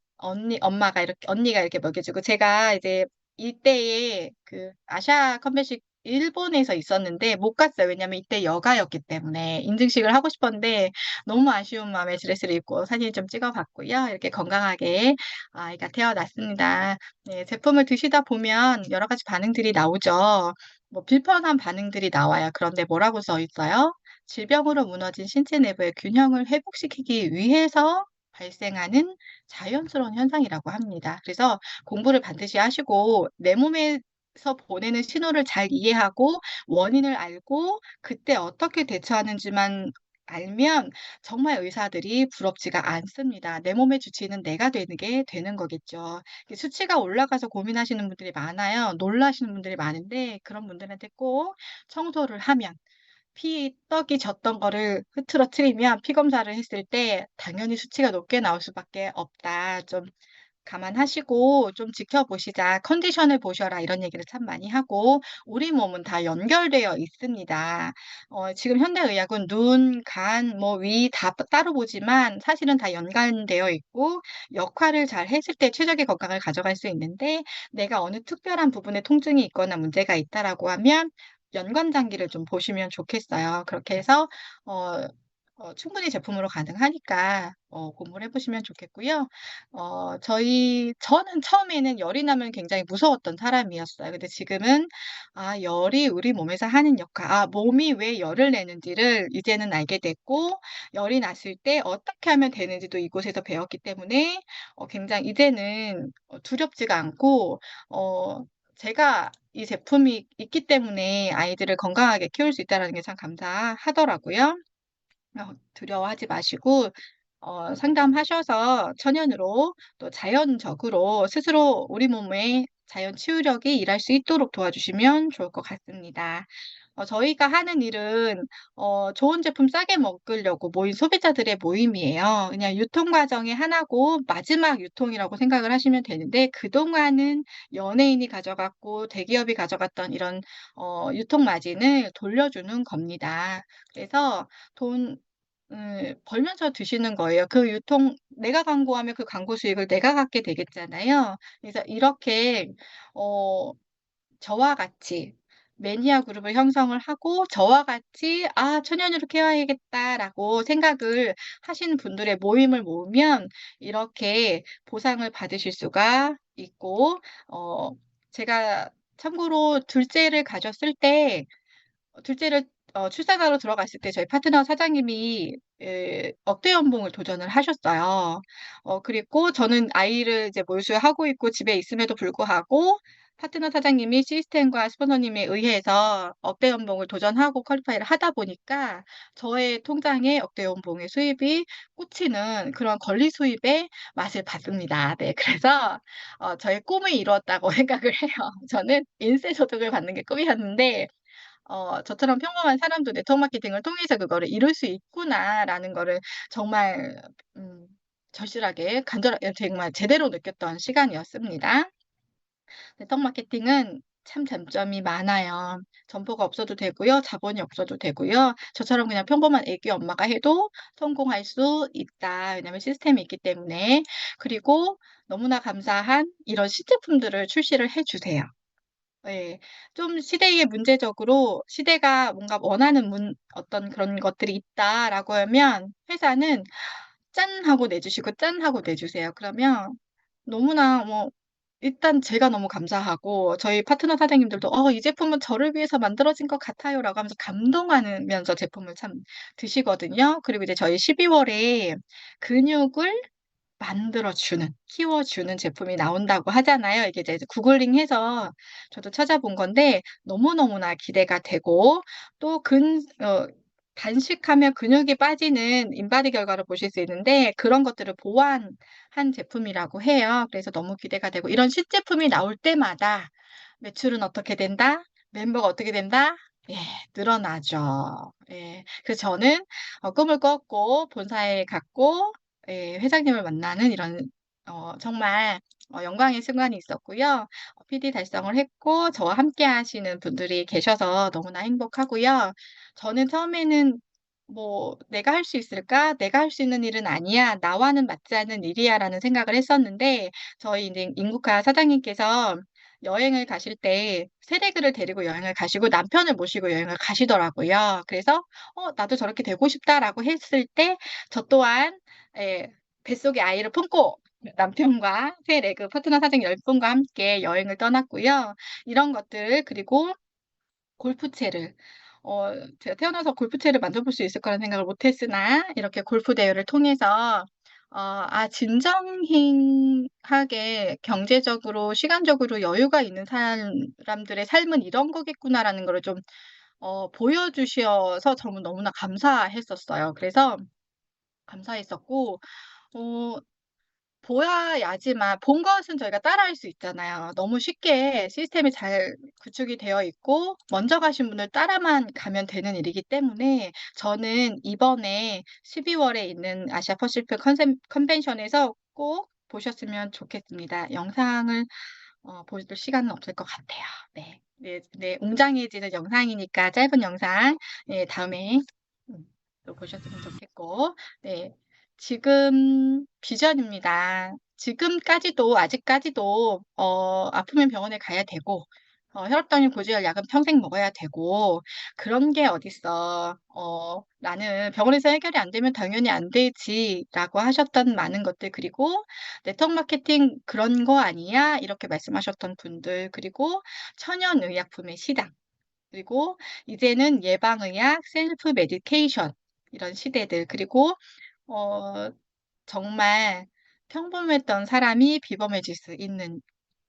언니가 이렇게 먹여 주고 제가 이제 이때에 그 아시아 컴뱃식 일본에서 있었는데 못 갔어요. 왜냐면 이때 여가였기 때문에 인증식을 하고 싶었는데 너무 아쉬운 마음에 드레스를 입고 사진 좀 찍어 봤고요. 이렇게 건강하게 아이가 태어났습니다. 네, 제품을 드시다 보면 여러 가지 반응들이 나오죠. 뭐 불편한 반응들이 나와요. 그런데 뭐라고 써 있어요? 질병으로 무너진 신체 내부의 균형을 회복시키기 위해서 발생하는 자연스러운 현상이라고 합니다. 그래서 공부를 반드시 하시고 내 몸에서 보내는 신호를 잘 이해하고 원인을 알고 그때 어떻게 대처하는지만 알면 정말 의사들이 부럽지가 않습니다. 내 몸의 주치의는 내가 되는 게 되는 거겠죠. 수치가 올라가서 고민하시는 분들이 많아요. 놀라시는 분들이 많은데 그런 분들한테 꼭 청소를 하면 떡이 졌던 거를 흐트러뜨리면 피 검사를 했을 때 당연히 수치가 높게 나올 수밖에 없다. 좀 감안하시고 좀 지켜보시자. 컨디션을 보셔라. 이런 얘기를 참 많이 하고 우리 몸은 다 연결되어 있습니다. 지금 현대의학은 눈, 간, 뭐 위 다 따로 보지만 사실은 다 연관되어 있고 역할을 잘 했을 때 최적의 건강을 가져갈 수 있는데 내가 어느 특별한 부분에 통증이 있거나 문제가 있다라고 하면 연관 장기를 좀 보시면 좋겠어요. 그렇게 해서 어 충분히 제품으로 가능하니까 공부를 해 보시면 좋겠고요. 저는 처음에는 열이 나면 굉장히 무서웠던 사람이었어요. 근데 지금은 열이 우리 몸에서 하는 역할, 몸이 왜 열을 내는지를 이제는 알게 됐고 열이 났을 때 어떻게 하면 되는지도 이곳에서 배웠기 때문에 굉장히 이제는 두렵지가 않고 어 제가 이 제품이 있기 때문에 아이들을 건강하게 키울 수 있다라는 게 참 감사하더라고요. 두려워하지 마시고 상담하셔서 천연으로 또 자연적으로 스스로 우리 몸의 자연 치유력이 일할 수 있도록 도와주시면 좋을 것 같습니다. 저희가 하는 일은 좋은 제품 싸게 먹으려고 모인 소비자들의 모임이에요. 그냥 유통 과정의 하나고 마지막 유통이라고 생각을 하시면 되는데 그동안은 연예인이 가져갔고 대기업이 가져갔던 이런 유통 마진을 돌려주는 겁니다. 그래서 돈 벌면서 드시는 거예요. 내가 광고하면 그 광고 수익을 내가 갖게 되겠잖아요. 그래서 이렇게 어 저와 같이 매니아 그룹을 형성을 하고 저와 같이 '아 천연으로 케어해야겠다.'라고 생각을 하시는 분들의 모임을 모으면 이렇게 보상을 받으실 수가 있고 어 제가 참고로 둘째를 가졌을 때 둘째를 출산하러 들어갔을 때 저희 파트너 사장님이 억대 연봉을 도전을 하셨어요. 그리고 저는 아이를 이제 몰수하고 있고 집에 있음에도 불구하고 파트너 사장님이 시스템과 스폰서님에 의해서 억대 연봉을 도전하고 퀄리파이를 하다 보니까 저의 통장에 억대 연봉의 수입이 꽂히는 그런 권리 수입의 맛을 봤습니다. 네. 그래서 저의 꿈을 이루었다고 생각을 해요. 저는 인세 소득을 받는 게 꿈이었는데 저처럼 평범한 사람도 '네트워크 마케팅을 통해서 그거를 이룰 수 있구나.'라는 거를 정말 음 절실하게 정말 제대로 느꼈던 시간이었습니다. 네트워크 마케팅은 참 장점이 많아요. 정보가 없어도 되고요. 자본이 없어도 되고요. 저처럼 그냥 평범한 애기 엄마가 해도 성공할 수 있다. 왜냐하면 시스템이 있기 때문에. 그리고 너무나 감사한 이런 신제품들을 출시를 해 주세요. 예. 좀 시대에 문제적으로 시대가 뭔가 원하는 어떤 그런 것들이 있다라고 하면 회사는 "짠." 하고 내주시고 "짠." 하고 내주세요. 그러면 너무나 일단 제가 너무 감사하고 저희 파트너 사장님들도 이 제품은 저를 위해서 만들어진 것 같아요."라고 하면서 감동하면서 제품을 참 드시거든요. 그리고 이제 저희 12 월에 근육을 키워주는 제품이 나온다고 하잖아요. 이게 이제 구글링해서 저도 찾아본 건데 너무너무나 기대가 되고 또 단식하면 근육이 빠지는 인바디 결과를 보실 수 있는데 그런 것들을 보완한 제품이라고 해요. 그래서 너무 기대가 되고 이런 신제품이 나올 때마다 매출은 어떻게 된다? 멤버가 어떻게 된다? 예, 늘어나죠. 예. 그래서 저는 꿈을 꿨고 본사에 갔고 예, 회장님을 만나는 이런 정말 영광의 순간이 있었고요. PD 달성을 했고 저와 함께 하시는 분들이 계셔서 너무나 행복하고요. 저는 처음에는 뭐 내가 할 수 있을까? 내가 할 수 있는 일은 아니야. 나와는 맞지 않는 일이야라는 생각을 했었는데 저희 이제 인국화 사장님께서 여행을 가실 때 세대들을 데리고 여행을 가시고 남편을 모시고 여행을 가시더라고요. 그래서 나도 저렇게 되고 싶다라고 했을 때 저 또한 예, 뱃속에 아이를 품고 남편과 새 레그 파트너 사장 10분과 함께 여행을 떠났고요. 이런 것들 그리고 골프채를 어 제가 태어나서 골프채를 만져볼 수 있을 거라는 생각을 못 했으나 이렇게 골프 대회를 통해서 '진정하게 경제적으로 시간적으로 여유가 있는 사람들의 삶은 이런 거겠구나.'라는 거를 좀 보여주셔서 저는 너무나 감사했었어요. 그래서 감사했었고 어 보아야지만 본 것은 저희가 따라할 수 있잖아요. 너무 쉽게 시스템이 잘 구축이 되어 있고 먼저 가신 분들 따라만 가면 되는 일이기 때문에 저는 이번에 12월에 있는 아시아 퍼시픽 컨벤션에서 꼭 보셨으면 좋겠습니다. 영상을 보실 시간은 없을 것 같아요. 네. 네, 웅장해지는 영상이니까 짧은 영상 다음에 또 보셨으면 좋겠고 네. 지금 비전입니다. 지금까지도 아직까지도 아프면 병원에 가야 되고 혈압당뇨 고지혈 약은 평생 먹어야 되고 그런 게 어딨어. 나는 병원에서 해결이 안 되면 당연히 안 되지라고 하셨던 많은 것들 그리고 네트워크 마케팅 그런 거 아니야? 이렇게 말씀하셨던 분들 그리고 천연의약품의 시장 그리고 이제는 예방의학, 셀프 메디케이션 이런 시대들 그리고 어 정말 평범했던 사람이 비범해질 수 있는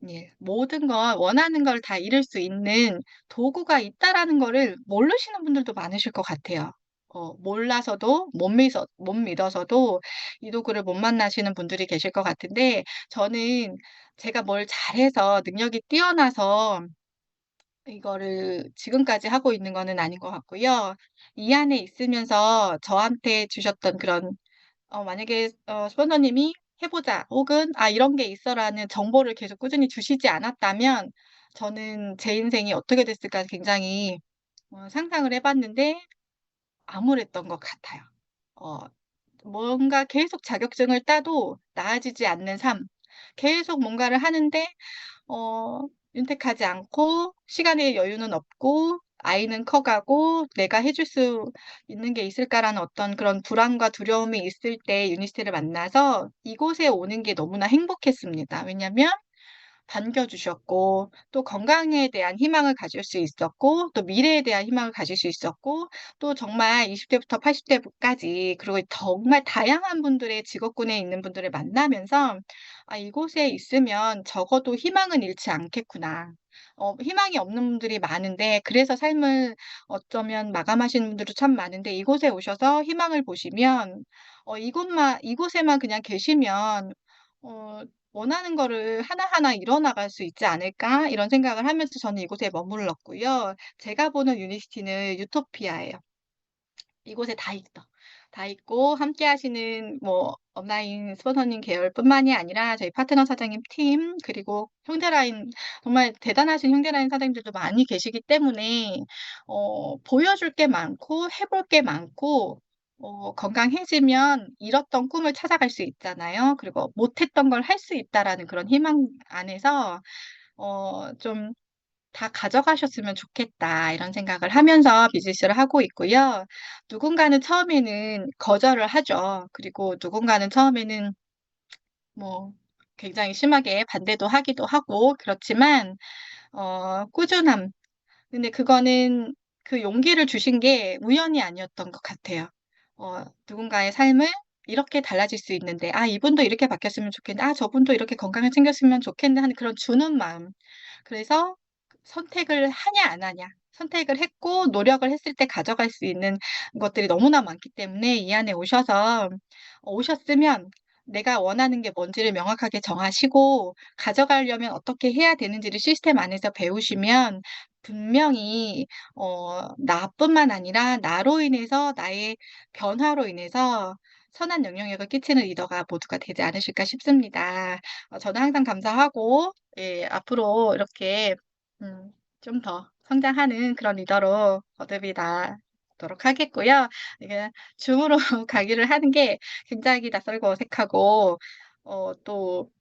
일, 모든 걸 원하는 걸 다 이룰 수 있는 도구가 있다라는 거를 모르시는 분들도 많으실 것 같아요. 몰라서도 못 믿어서도 이 도구를 못 만나시는 분들이 계실 것 같은데 저는 제가 뭘 잘해서 능력이 뛰어나서 이거를 지금까지 하고 있는 거는 아닌 것 같고요. 이 안에 있으면서 저한테 주셨던 그런 만약에 스폰서님이 "해 보자." 혹은 "아 이런 게 있어."라는 정보를 계속 꾸준히 주시지 않았다면 저는 제 인생이 어떻게 됐을까 굉장히 상상을 해 봤는데 암울했던 것 같아요. 어 뭔가 계속 자격증을 따도 나아지지 않는 삶. 계속 뭔가를 하는데 윤택하지 않고 시간의 여유는 없고 아이는 커가고 '내가 해줄 수 있는 게 있을까.'라는 어떤 그런 불안과 두려움이 있을 때 유니스트를 만나서 이곳에 오는 게 너무나 행복했습니다. 왜냐면 반겨 주셨고 또 건강에 대한 희망을 가질 수 있었고 또 미래에 대한 희망을 가질 수 있었고 또 정말 20 대부터 80 대까지 그리고 정말 다양한 분들의 직업군에 있는 분들을 만나면서 '아 이곳에 있으면 적어도 희망은 잃지 않겠구나.' 희망이 없는 분들이 많은데 그래서 삶을 어쩌면 마감하시는 분들도 참 많은데 이곳에 오셔서 희망을 보시면 이곳에만 그냥 계시면 어 '원하는 거를 하나하나 이뤄 나갈 수 있지 않을까?' 이런 생각을 하면서 저는 이곳에 머물렀고요. 제가 보는 유니스티는 유토피아예요. 이곳에 다 있어. 다 있고 함께 하시는 뭐 업라인 스폰서님 계열뿐만이 아니라 저희 파트너 사장님 팀 그리고 형제라인 정말 대단하신 형제라인 사장님들도 많이 계시기 때문에 보여줄 게 많고 해볼 게 많고 건강해지면 잃었던 꿈을 찾아갈 수 있잖아요. 그리고 '못했던 걸 할 수 있다.'라는 그런 희망 안에서 좀 '다 가져가셨으면 좋겠다.' 이런 생각을 하면서 비즈니스를 하고 있고요. 누군가는 처음에는 거절을 하죠. 그리고 누군가는 처음에는 뭐 굉장히 심하게 반대도 하기도 하고 그렇지만 꾸준함 근데 그거는 그 용기를 주신 게 우연이 아니었던 것 같아요. 누군가의 삶을 이렇게 달라질 수 있는데 '아 이분도 이렇게 바뀌었으면 좋겠는데. 아 저분도 이렇게 건강을 챙겼으면 좋겠네.' 하는 그런 주는 마음. 그래서 선택을 하냐 안 하냐 선택을 했고 노력을 했을 때 가져갈 수 있는 것들이 너무나 많기 때문에 이 안에 오셨으면 내가 원하는 게 뭔지를 명확하게 정하시고 가져가려면 어떻게 해야 되는지를 시스템 안에서 배우시면 분명히 나뿐만 아니라 나로 인해서 나의 변화로 인해서 선한 영향력을 끼치는 리더가 모두가 되지 않으실까 싶습니다. 저는 항상 감사하고, 예, 앞으로 이렇게 좀 더 성장하는 그런 리더로 거듭이 나도록 하겠고요. 이게 줌으로 강의를 하는 게 굉장히 낯설고 어색하고, 또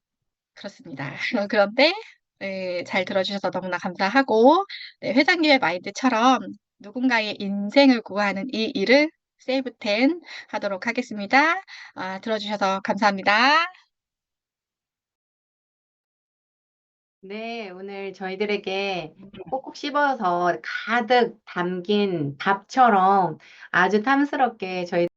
그렇습니다. 그런데 네, 잘 들어주셔서 너무나 감사하고, 네, 회장님의 마인드처럼 누군가의 인생을 구하는 이 일을 세이브 10 하도록 하겠습니다. 들어주셔서 감사합니다. 네, 오늘 저희들에게 꼭꼭 씹어서 가득 담긴 밥처럼 아주 탐스럽게 저희